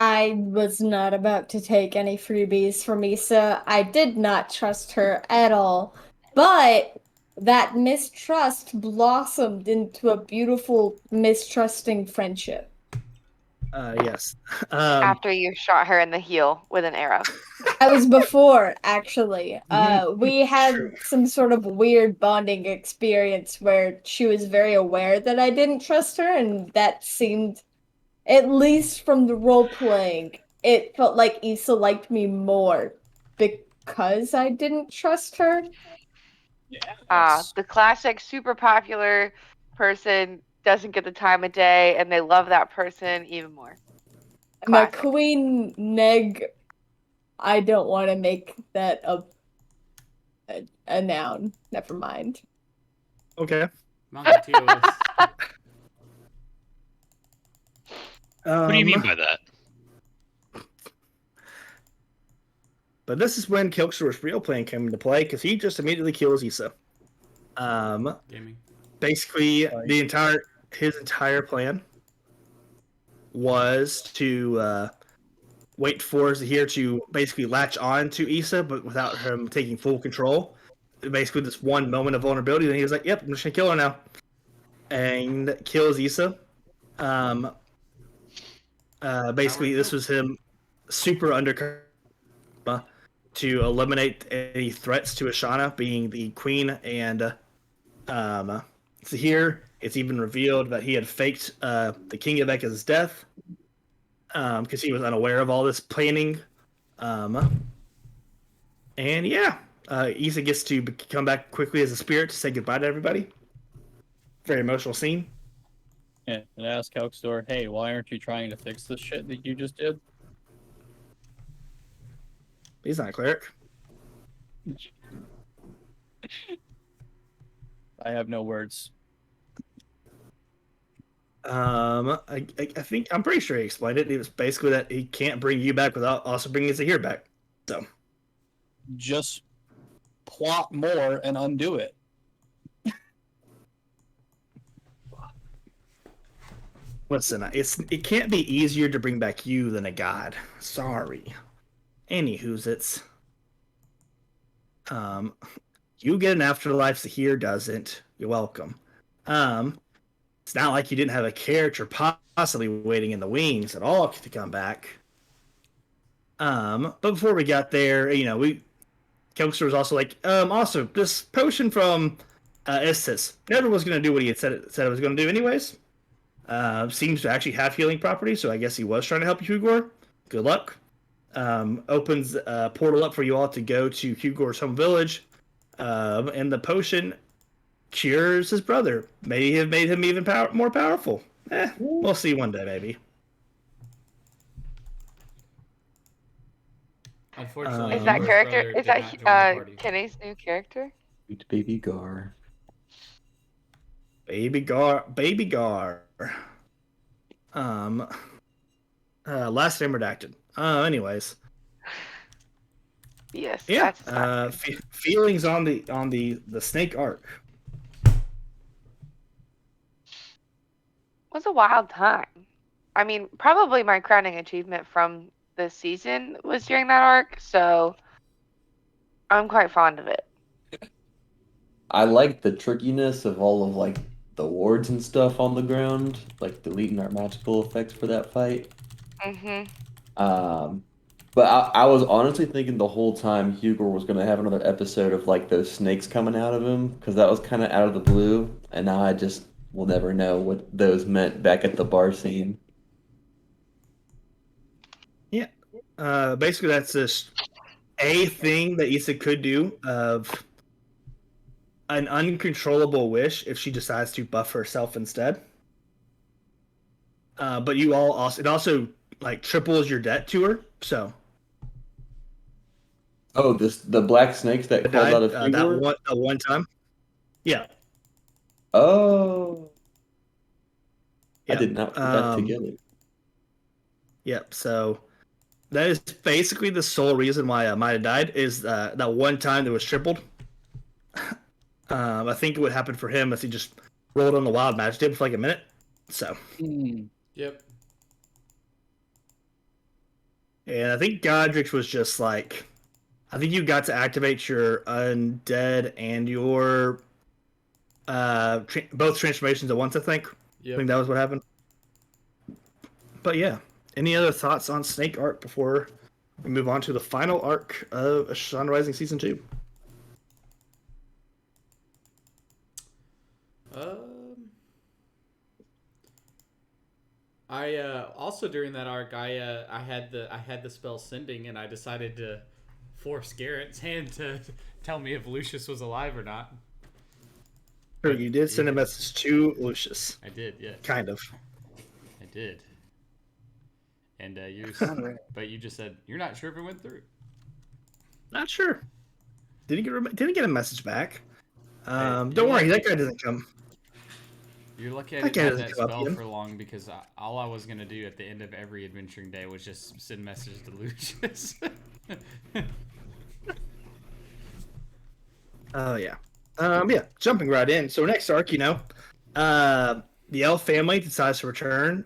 I was not about to take any freebies from Issa. I did not trust her at all. But that mistrust blossomed into a beautiful, mistrusting friendship. Yes. After you shot her in the heel with an arrow. That was before, actually. We had True. some sort of weird bonding experience where she was very aware that I didn't trust her, and that seemed, at least from the role playing, it felt like Issa liked me more because I didn't trust her. Yeah. The classic super popular person doesn't get the time of day and they love that person even more. Now, Classic. Queen Neg, I don't want to make that a noun. Never mind. Okay. Mongotios. What do you mean by that? But this is when Kelksador's real plan came into play, because he just immediately kills Issa. Gaming. Basically, his entire plan was to wait for Zahir to basically latch on to Issa, but without him taking full control. Basically, this one moment of vulnerability, then he was like, "Yep, I'm just gonna kill her now," and kills Issa. Basically, this was him super undercover to eliminate any threats to Ashana, being the queen, and Zahir. It's even revealed that he had faked the King of Ekka's death because he was unaware of all this planning. And yeah, Issa gets to come back quickly as a spirit to say goodbye to everybody. Very emotional scene. Yeah, and ask Kelksador, hey, why aren't you trying to fix this shit that you just did? He's not a cleric. I have no words. I think I'm pretty sure he explained it. It was basically that he can't bring you back without also bringing Zahir back. So Just plot more and undo it. listen, it can't be easier to bring back you than a god. Sorry. Anywho's it's you get an afterlife, Zahir doesn't. You're welcome. It's not like you didn't have a character possibly waiting in the wings at all to come back. But before we got there, Kelkster was also like, also, this potion from Estes never was going to do what he had said it was going to do anyways. Seems to actually have healing properties, so I guess he was trying to help Hugor. Good luck. Opens a portal up for you all to go to Hugor's home village. And the potion cures his brother. May have made him even more powerful. We'll see one day, maybe. Unfortunately, Is that Igor's character? brother Is did that not join the party. Kenny's new character? Sweet baby Gar. Baby Gar. Last name redacted. Anyways. Yes. Yeah. That's Feelings on the snake arc. was a wild time. I mean, probably my crowning achievement from this season was during that arc, so I'm quite fond of it. I like the trickiness of all of like the wards and stuff on the ground, like deleting our magical effects for that fight. Mhm. Um, but I was honestly thinking the whole time Hugo was gonna have another episode of like those snakes coming out of him because that was kind of out of the blue, and now I just will never know what those meant back at the bar scene. Yeah. Basically, that's just a thing that Issa could do of an uncontrollable wish if she decides to buff herself instead. But you all also it also like triples your debt to her. So Oh, the black snakes that it crawled died out of Hugo? that one time. Yeah. Oh, I Yeah. did not put that together. Yep. So that is basically the sole reason why Maya died is that one time that was tripled. I think what happened for him is he just rolled on the wild magic table for like a minute. So, Yep. and I think Godric's was just like, I think you got to activate your undead and your both transformations at once. I think that was what happened. But yeah, any other thoughts on Snake arc before we move on to the final arc of Ashana Rising Season 2? I also during that arc I had the spell Sending, and I decided to force Garrett's hand to tell me if Lucius was alive or not. Sure, you did send a message to Lucius. I did, yes. Kind of. I did. And but you just said you're not sure if it went through. Not sure. Didn't get a message back. Don't worry, that guy doesn't come. You're lucky I didn't have that spell for long, because all I was gonna do at the end of every adventuring day was just send messages to Lucius. Oh yeah. Yeah, jumping right in. So next arc, the elf family decides to return,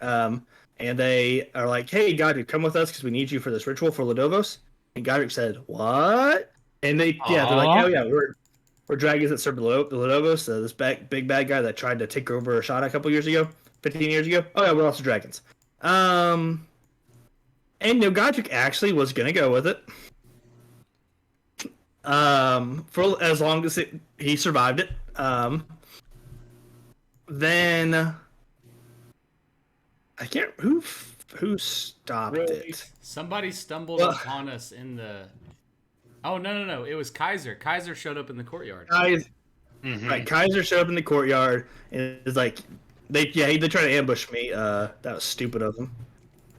and they are like, "Hey, Godric, come with us because we need you for this ritual for Ludovos." And Godric said, "What?" And they're like, "Oh yeah, we're dragons that serve the Ludovos, this big bad guy that tried to take over Ashana a couple years ago, 15 years ago. Oh yeah, we're also dragons." And Godric actually was gonna go with it. For as long as he survived it. Then I can't who stopped it. Somebody stumbled upon us in the. Oh no! It was Kaiser. Kaiser showed up in the courtyard. Right, Kaiser showed up in the courtyard and is like, they tried to ambush me. That was stupid of them.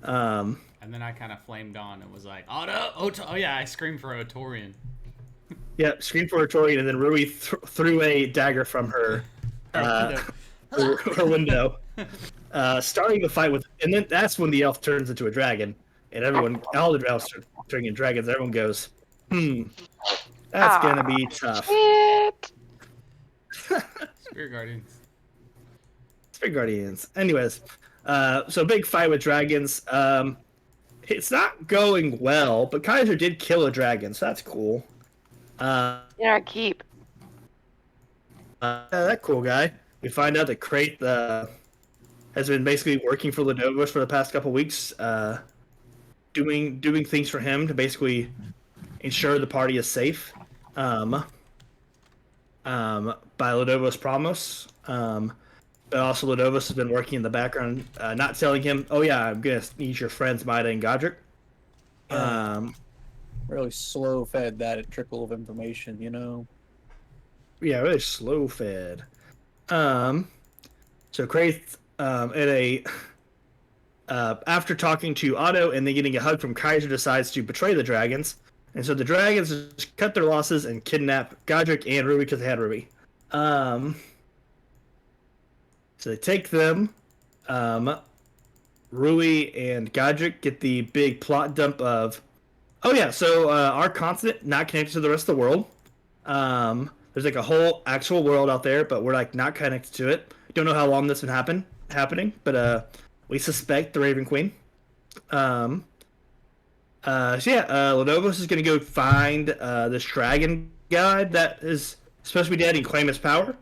And then I kind of flamed on and was like, "Oh no! Oh yeah!" I screamed for Otorian. Yep, screamed for Otorian, and then Rui threw a dagger from her her window, starting the fight with. And then that's when the elf turns into a dragon, and all the elves start turning into dragons. Everyone goes, that's gonna be tough. Shit. Spirit Guardians. Spirit Guardians. Anyways, so big fight with dragons. It's not going well, but Kaiser did kill a dragon, so that's cool. Yeah, keep. That cool guy. We find out that Crate has been basically working for Ludovos for the past couple weeks, doing things for him to basically ensure the party is safe. By Ludovos' promise. But also Ludovos has been working in the background, not telling him, "Oh yeah, I'm gonna need your friends Maida and Godric." Really slow fed that trickle of information, Yeah, really slow fed. So Kraith, after talking to Otto and then getting a hug from Kaiser, decides to betray the dragons. And so the dragons just cut their losses and kidnap Godric and Ruby because they had Ruby. So they take them. Rui and Godric get the big plot dump of, oh yeah, so our continent not connected to the rest of the world. There's like a whole actual world out there, but we're like not connected to it. Don't know how long this been happening, but we suspect the Raven Queen. Ludovos is gonna go find this dragon guy that is supposed to be dead and claim his power.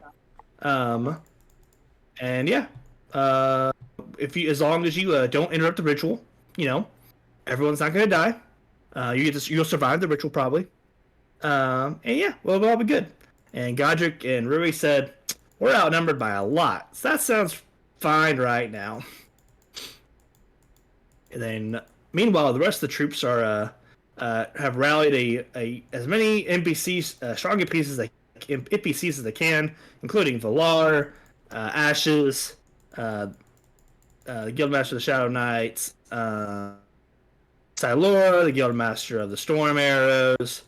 And yeah, as long as you don't interrupt the ritual, everyone's not gonna die. You'll survive the ritual probably. And yeah, we'll all be good. And Godric and Rui said, we're outnumbered by a lot. So that sounds fine right now. And then, meanwhile, the rest of the troops have rallied as many NPCs, strong NPCs as they can, including Valar, Ashes, the Guildmaster of the Shadow Knights, Silora, the Guildmaster of the Storm Arrows,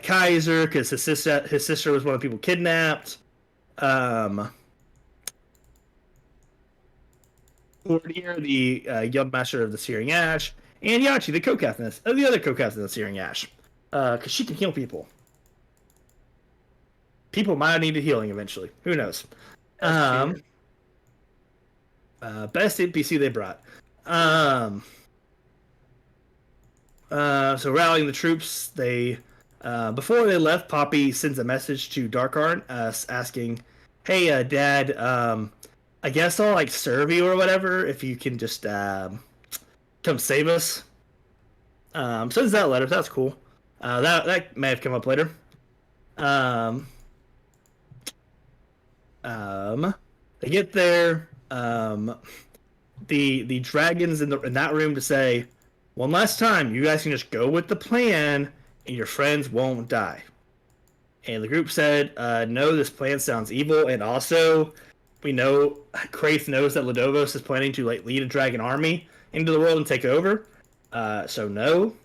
Kaiser, because his sister was one of the people kidnapped. Cordier, the Guildmaster of the Searing Ash, and Yachi, the the other co-captain of the Searing Ash, because she can heal people. People might need healing eventually. Who knows? Best NPC they brought. So rallying the troops, they before they left, Poppy sends a message to Darkarn asking, "Hey, Dad, I guess I'll serve you or whatever if you can just come save us." Sends that letter. That's cool. That may have come up later. They get there. The dragons in that room to say, one last time, you guys can just go with the plan, and your friends won't die. And the group said, no, this plan sounds evil, and also, we know, Kraith knows that Ludovos is planning to lead a dragon army into the world and take over. So no.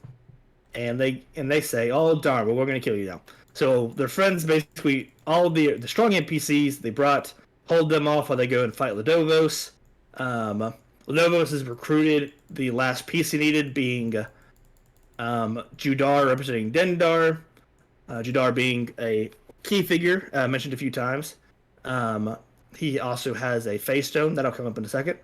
And they say, oh darn, well, we're gonna kill you now. So their friends basically, all the strong NPCs they brought, hold them off while they go and fight Ludovos. Ludovos has recruited the last piece he needed, being Judar representing Dendar. Judar being a key figure mentioned a few times. He also has a face stone that'll come up in a second.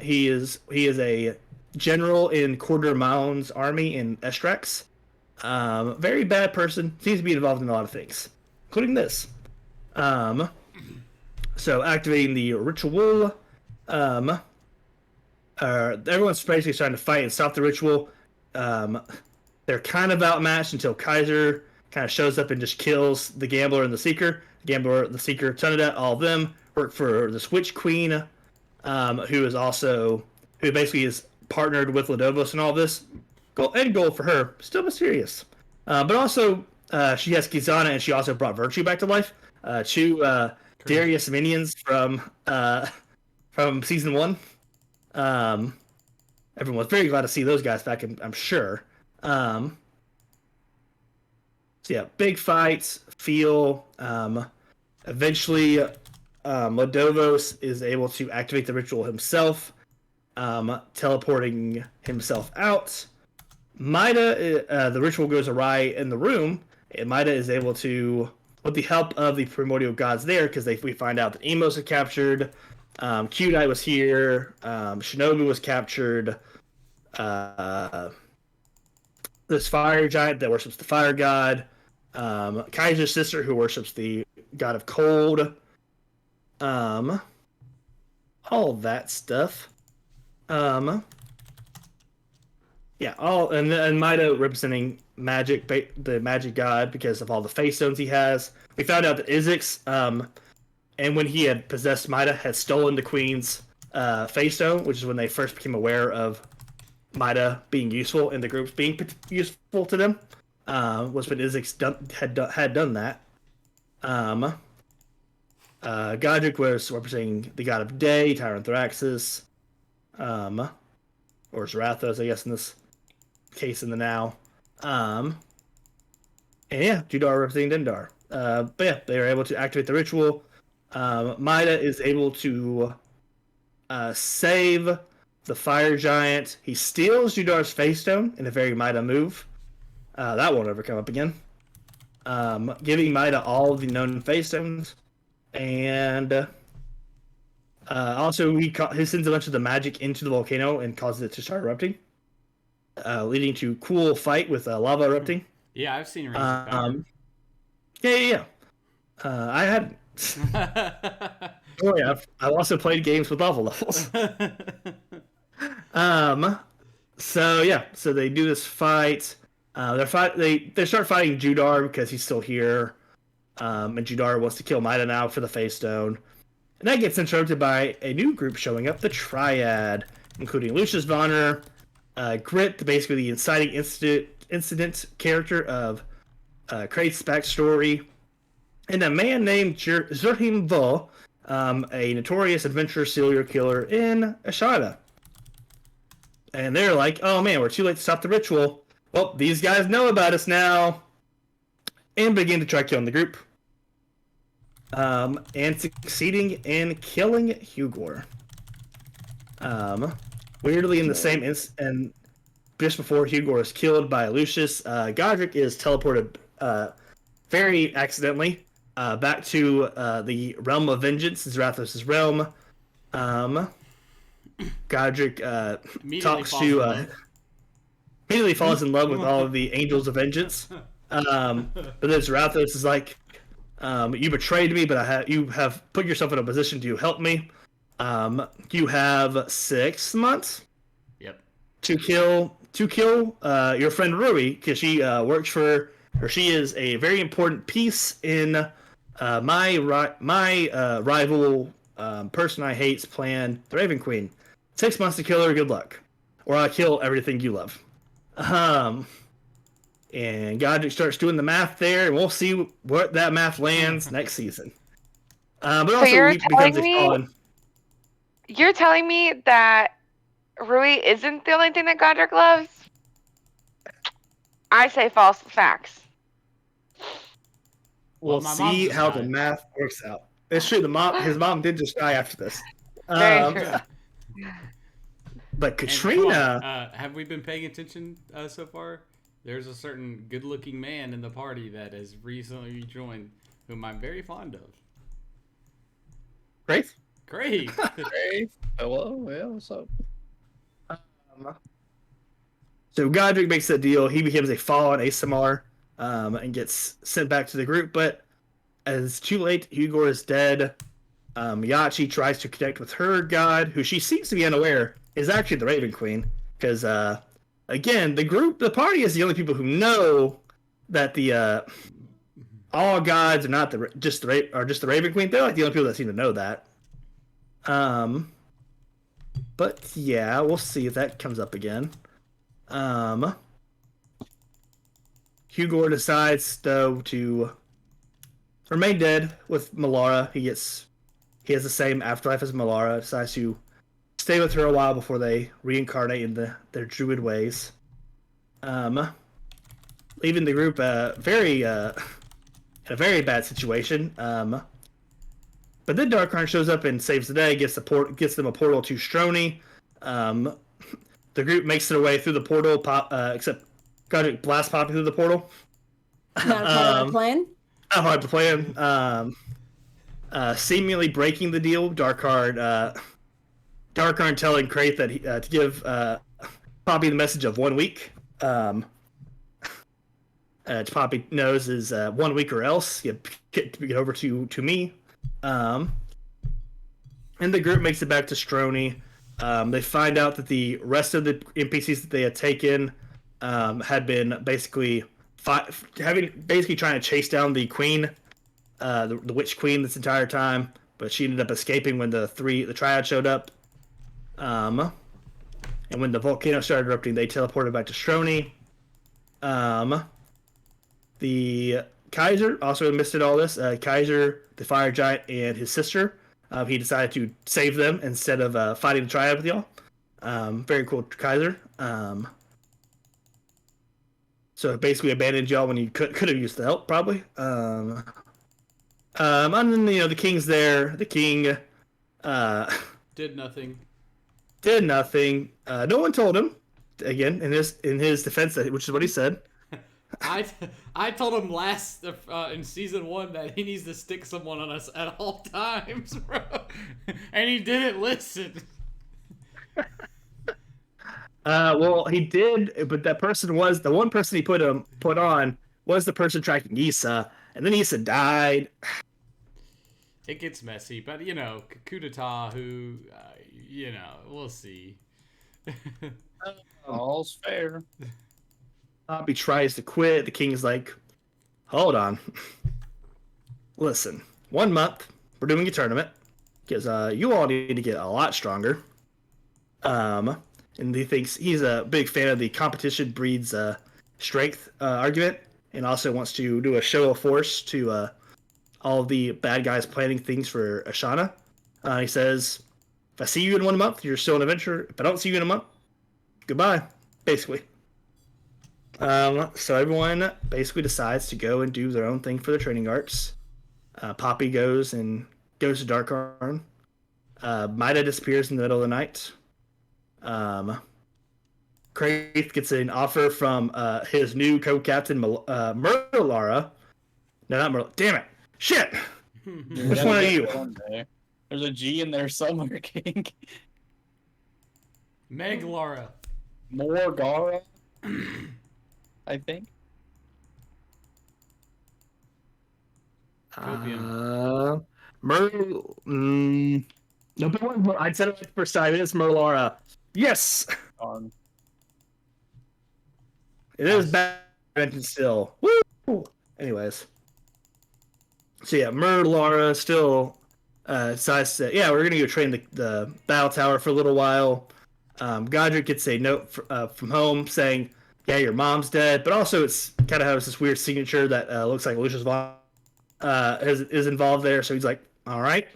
He is a general in Quarter Mound's army in Estrax. Very bad person. Seems to be involved in a lot of things, including this. So activating the ritual. Everyone's basically trying to fight and stop the ritual. They're kind of outmatched until Kaiser kind of shows up and just kills the Gambler and the Seeker. The Gambler, the Seeker, Tunadat, all of them work for the Switch Queen, who basically is partnered with Ludovos and all this. Goal for her, still mysterious. But also, she has Kizana, and she also brought Virtue back to life. Two Darius minions from season 1. Everyone was very glad to see those guys back, I'm sure. So yeah, big fights. Eventually, Ludovos is able to activate the ritual himself, teleporting himself out. Maida, the ritual goes awry in the room, and Maida is able to, with the help of the primordial gods there, because we find out that Emos are captured, Kyudai was here, Shinobu was captured, this fire giant that worships the fire god, Kaiser's sister who worships the god of cold, all that stuff. Yeah, and Maida representing magic, the magic god, because of all the face stones he has. We found out that Izix, and when he had possessed Maida, had stolen the queen's face stone, which is when they first became aware of Maida being useful and the groups being useful to them. Was when Izix had done that. Godric was representing the god of day, Tyrant Thraxus, or Zarathos, I guess in this case in the now. And yeah, Judar representing Dendar. But yeah, they were able to activate the ritual. Maida is able to save the fire giant. He steals Judar's face stone in a very Maida move. That won't ever come up again. Giving Maida all of the known face stones. And also, he sends a bunch of the magic into the volcano and causes it to start erupting, leading to cool fight with lava erupting. Yeah, I've seen Rings of Power. Yeah. I hadn't. Oh yeah, I've also played games with lava levels. So yeah, so they do this fight. They start fighting Judar because he's still here. And Judar wants to kill Mida now for the Face Stone. And that gets interrupted by a new group showing up, the Triad, including Lucius Vonner, Grit, basically the inciting incident character of Krait's backstory, and a man named Zurhim Vo, a notorious adventurer serial killer in Ashana. And they're like, oh man, we're too late to stop the ritual. Well, these guys know about us now. And begin to try killing the group. And succeeding in killing Hugor. Weirdly, in the same and just before Hugor is killed by Lucius, Godric is teleported very accidentally back to the realm of vengeance, Zarathos' realm. Godric talks to immediately falls in love with all of the angels of vengeance. But then Zarathos is like, you betrayed me, but you have put yourself in a position to help me. You have 6 months. Yep. To kill your friend Rui, because she works for, or she is a very important piece in my rival person I hate's plan, the Raven Queen. 6 months to kill her. Good luck, or I'll kill everything you love. And Godric starts doing the math there, and we'll see what that math lands next season. But also, you're he becomes a fallen. You're telling me that Rui isn't the only thing that Godric loves? I say false facts. We'll see how the math works out. It's true. His mom did just die after this. Very true. But Katrina, have we been paying attention so far? There's a certain good-looking man in the party that has recently joined, whom I'm very fond of. Great. Great. Hello. Yeah. What's up? So Godric makes that deal. He becomes a fallen ASMR and gets sent back to the group. But as it's too late, Hugor is dead. Yachi tries to connect with her god, who she seems to be unaware is actually the Raven Queen. Because, again, the party is the only people who know that the all gods are not just the Raven Queen. They're like the only people that seem to know that. But yeah, we'll see if that comes up again. Hugor decides though to remain dead with Melara. He has the same afterlife as Melara. Decides to stay with her a while before they reincarnate in their druid ways. Leaving the group in a very bad situation. But then Darkheart shows up and saves the day, gets them a portal to Stroni. The group makes their way through the portal, except Godric blasts Poppy through the portal. Not part of the plan? Not hard to plan. Seemingly breaking the deal, Darkheart telling Krait that to give Poppy the message of 1 week. Poppy knows is 1 week or else. Get over to me. And the group makes it back to Stroni. They find out that the rest of the NPCs that they had taken had been basically trying to chase down the queen, the witch queen, this entire time. But she ended up escaping when the triad showed up. And when the volcano started erupting, they teleported back to Stroni. The Kaiser also missed all this. Kaiser, the fire giant, and his sister. He decided to save them instead of fighting the triad with y'all. Very cool, Kaiser. So basically abandoned y'all when you could have used the help, probably. And then the king's there. The king did nothing. Did nothing. No one told him. Again, in his defense, which is what he said. I told him last in season 1 that he needs to stick someone on us at all times, bro, and he didn't listen. Well, he did, but that person was the one person he put on was the person tracking Issa, and then Issa died. It gets messy, but coup d'etat. We'll see. All's fair. Poppy tries to quit. The king is like, hold on. Listen, 1 month, we're doing a tournament because you all need to get a lot stronger. And he thinks he's a big fan of the competition breeds strength argument, and also wants to do a show of force to all of the bad guys planning things for Ashana. He says, if I see you in 1 month, you're still an adventurer. If I don't see you in a month, goodbye, basically. So everyone basically decides to go and do their own thing for their training arcs. Poppy goes to Darkarn. Mida disappears in the middle of the night. Kraith gets an offer from his new co-captain, Merlara. No, not Merlara. Damn it. Shit! Which one are you? There's a G in there somewhere, King. Meg Laura. Morgara, I think. Copium. No, but I said it the first time. It is Merlara. Yes! It is bad still. Woo! Anyways. So yeah, Merlara still decides to, we're going to go train the battle tower for a little while. Godric gets a note from home saying, yeah, your mom's dead, but also it's kind of has this weird signature that looks like Lucius Vaughn is involved there, so he's like, all right.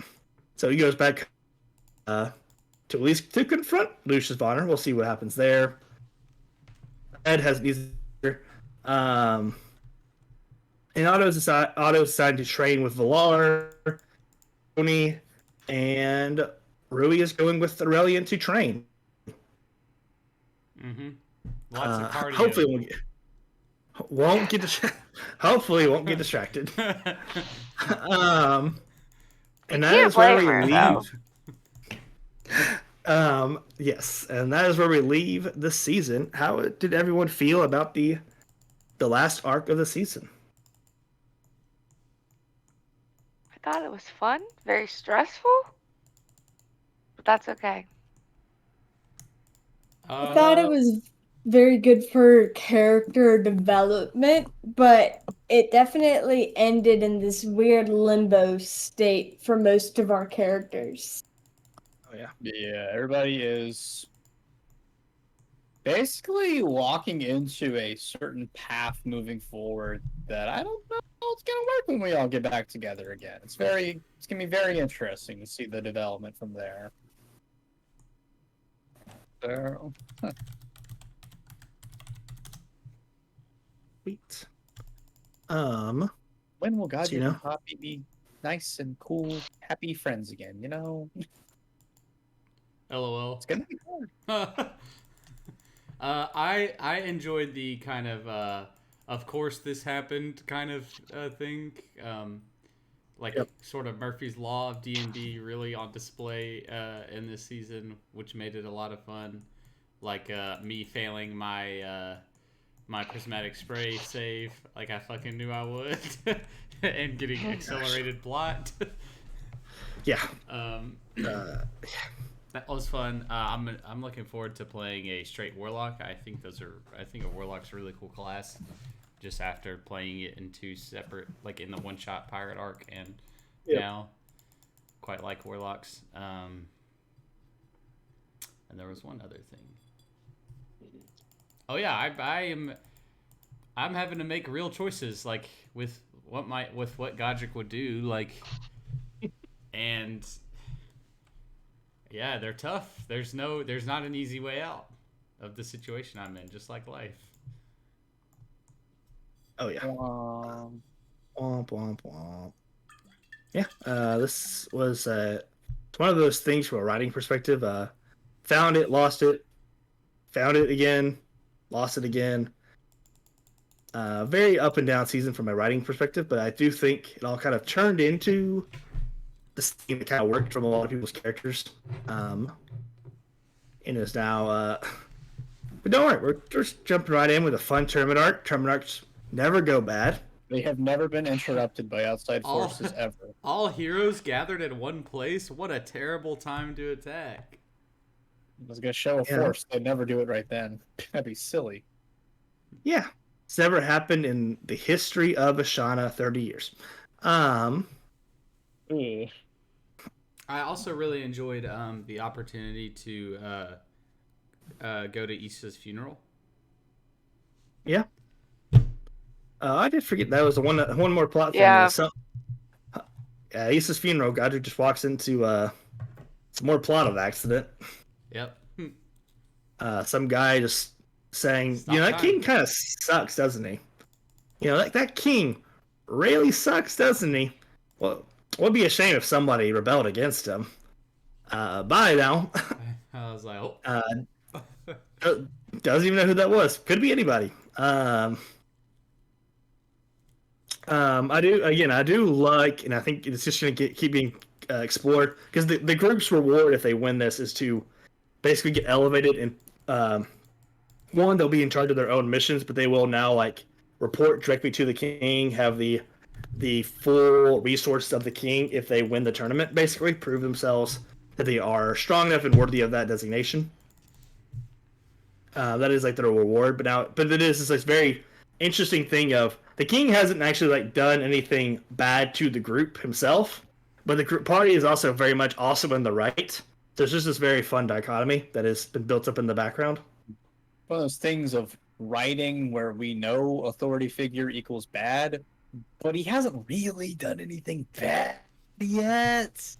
So he goes back to at least to confront Lucius Bonner. We'll see what happens there. Ed has and Otto's decided to train with Valar, Tony, and Rui is going with Aurelian to train. Mm-hmm. Lots of cardio. Hopefully hopefully won't get distracted. And that is where we leave. Yes, and that is where we leave this season. How did everyone feel about the last arc of the season? I thought it was fun, very stressful, but that's okay. I thought it was very good for character development, but it definitely ended in this weird limbo state for most of our characters. Oh yeah. Yeah, everybody is basically walking into a certain path moving forward that I don't know how it's gonna work when we all get back together again. It's gonna be very interesting to see the development from there. So, Sweet. when will God So, and Poppy be nice and cool, happy friends again? LOL. It's gonna be hard. I enjoyed the kind of course this happened kind of thing. Sort of Murphy's Law of D&D really on display in this season, which made it a lot of fun. Like me failing my my prismatic spray save, like I fucking knew I would, and getting accelerated plot. Yeah. That was fun. I'm looking forward to playing a straight warlock. I think a warlock's a really cool class. Just after playing it in two separate, like in the one-shot pirate arc, and now quite like warlocks. And there was one other thing. Oh yeah, I'm having to make real choices, like with what Godric would do, like, and. Yeah, they're tough. There's not an easy way out of the situation I'm in, just like life. Oh yeah. Womp womp womp. Yeah. This was it's one of those things from a writing perspective. Found it, lost it, found it again, lost it again. Very up and down season from a writing perspective, but I do think it all kind of turned into this thing that kind of worked from a lot of people's characters. And is now but don't worry, we're just jumping right in with a fun tournament arc. Tournament arcs never go bad. They have never been interrupted by outside All- forces ever. All heroes gathered in one place. What a terrible time to attack. I was gonna show a Yeah. force. They'd never do it right then. That'd be silly. Yeah, it's never happened in the history of Ashana 30 years. Ugh. I also really enjoyed the opportunity to go to Issa's funeral. Yeah. I did forget that was one more plot thing. Yeah. Issa's funeral. Godric just walks into some more plot of accident. Yep. Some guy just saying, Stop that time. king kind of sucks, doesn't he? That king really sucks, doesn't he? Well, it would be a shame if somebody rebelled against him. Bye now. I was like, oh. Doesn't even know who that was. Could be anybody. I do like, and I think it's just going to keep being explored, because the group's reward if they win this is to basically get elevated, and one, they'll be in charge of their own missions, but they will now report directly to the king, have the full resources of the king if they win the tournament, basically prove themselves that they are strong enough and worthy of that designation. That is their reward, but it is this very interesting thing of the king hasn't actually done anything bad to the group himself, but the group party is also very much also in the right. So there's just this very fun dichotomy that has been built up in the background. One of those things of writing where we know authority figure equals bad, but he hasn't really done anything bad yet.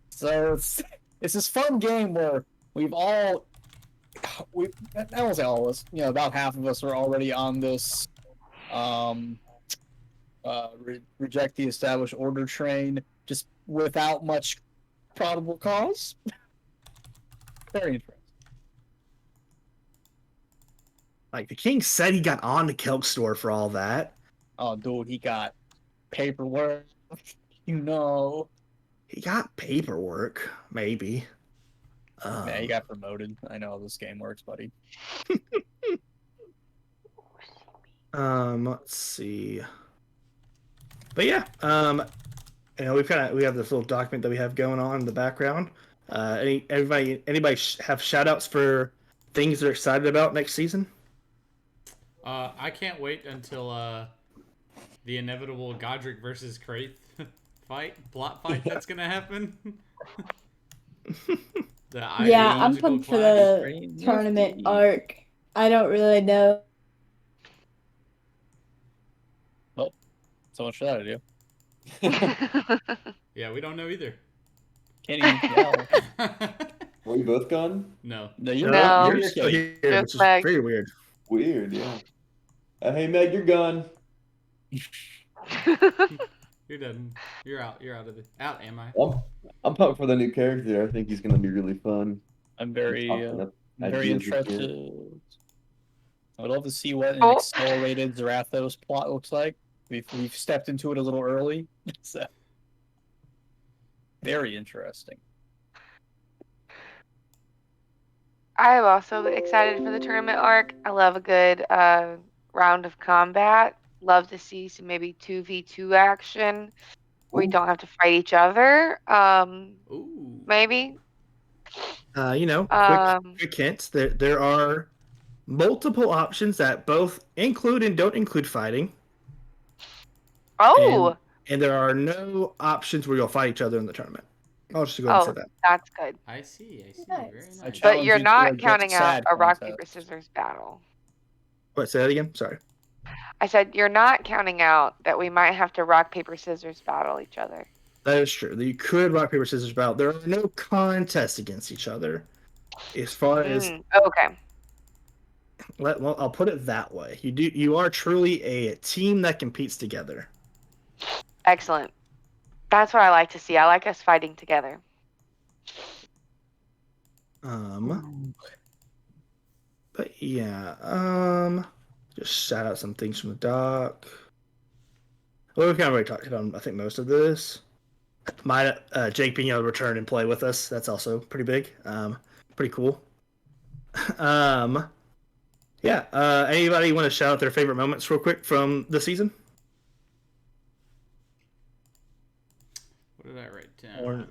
So it's this fun game where I won't say all of us, about half of us are already on this reject the established order train, just without much probable cause. Very interesting. The king said he got on the Kelk store for all that. Oh, dude, he got paperwork. He got paperwork, maybe. Yeah, he got promoted. I know how this game works, buddy. Let's see. But yeah, we have this little document that we have going on in the background. Anybody have shout outs for things they're excited about next season? I can't wait until the inevitable Godric versus Kraith plot fight that's gonna happen. Yeah, I'm pumped for the tournament arc. I don't really know. Well, so much for that idea. Yeah, we don't know either. Can't even tell. Were you both gone? No. No, you're No. not. You're still here, Just which is Meg. very weird. Weird, yeah. Hey, Meg, you're gone. You're done. You're out. You're out. Am I? I'm pumped for the new character. I think he's going to be really fun. I'm very Ideas interested. I would love to see what an Oh. accelerated Zarathos plot looks like. We've stepped into it a little early, so very interesting. I am also excited for the tournament arc. I love a good round of combat. Love to see some maybe 2v2 action where we Ooh. don't have to fight each other. Ooh. Maybe. Quick hints. There are multiple options that both include and don't include fighting. Oh, And there are no options where you'll fight each other in the tournament. I'll just go ahead and say that. that's good. I see. Nice. Very I nice. But challenge you're you to not a Get counting out Sad a rock, contest. paper, scissors battle. What? Say that again. Sorry. I said you're not counting out that we might have to rock, paper, scissors battle each other. That is true. You could rock paper scissors battle. There are no contests against each other. As far as Okay. well, I'll put it that way. You are truly a team that competes together. Excellent. That's what I like to see. I like us fighting together. But yeah, just shout out some things from the doc. Well, we've kind of already talked about, I think, most of this. Jake being able to return and play with us, that's also pretty big. Pretty cool. Yeah, anybody want to shout out their favorite moments real quick from the season? Or-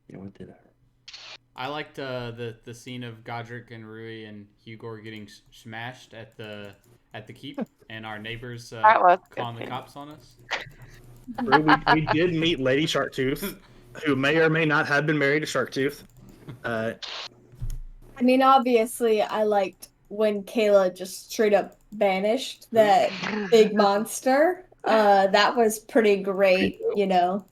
Yeah, what did I? I liked the scene of Godric and Rui and Hugor getting smashed at the keep, and our neighbors That was a good calling the scene. cops on us. we did meet Lady Sharktooth, who may or may not have been married to Sharktooth. I mean, obviously, I liked when Kayla just straight up banished that big monster. That was pretty great, you know.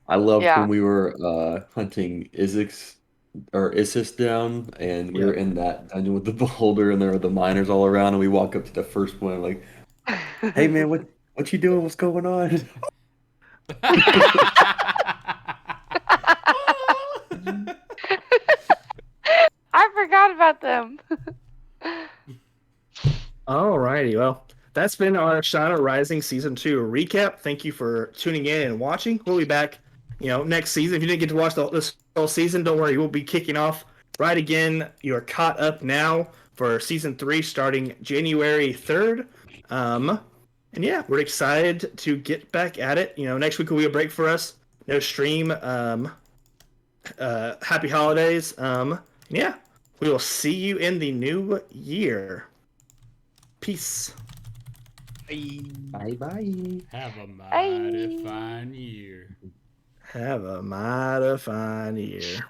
I loved Yeah. when we were hunting Isis down, and we were Yep. in that dungeon with the beholder, and there were the miners all around, and we walk up to the first one, like, "Hey man, what you doing? What's going on?" I forgot about them. Alrighty, well, that's been our Ashana Rising Season 2 recap. Thank you for tuning in and watching. We'll be back, next season. If you didn't get to watch this whole season, don't worry. We'll be kicking off right again. You're caught up now for Season 3 starting January 3rd. And yeah, we're excited to get back at it. Next week will be a break for us. No stream. Happy holidays. Yeah, we will see you in the new year. Peace. Bye bye. Have a mighty Bye. fine year. Have a mighty fine year.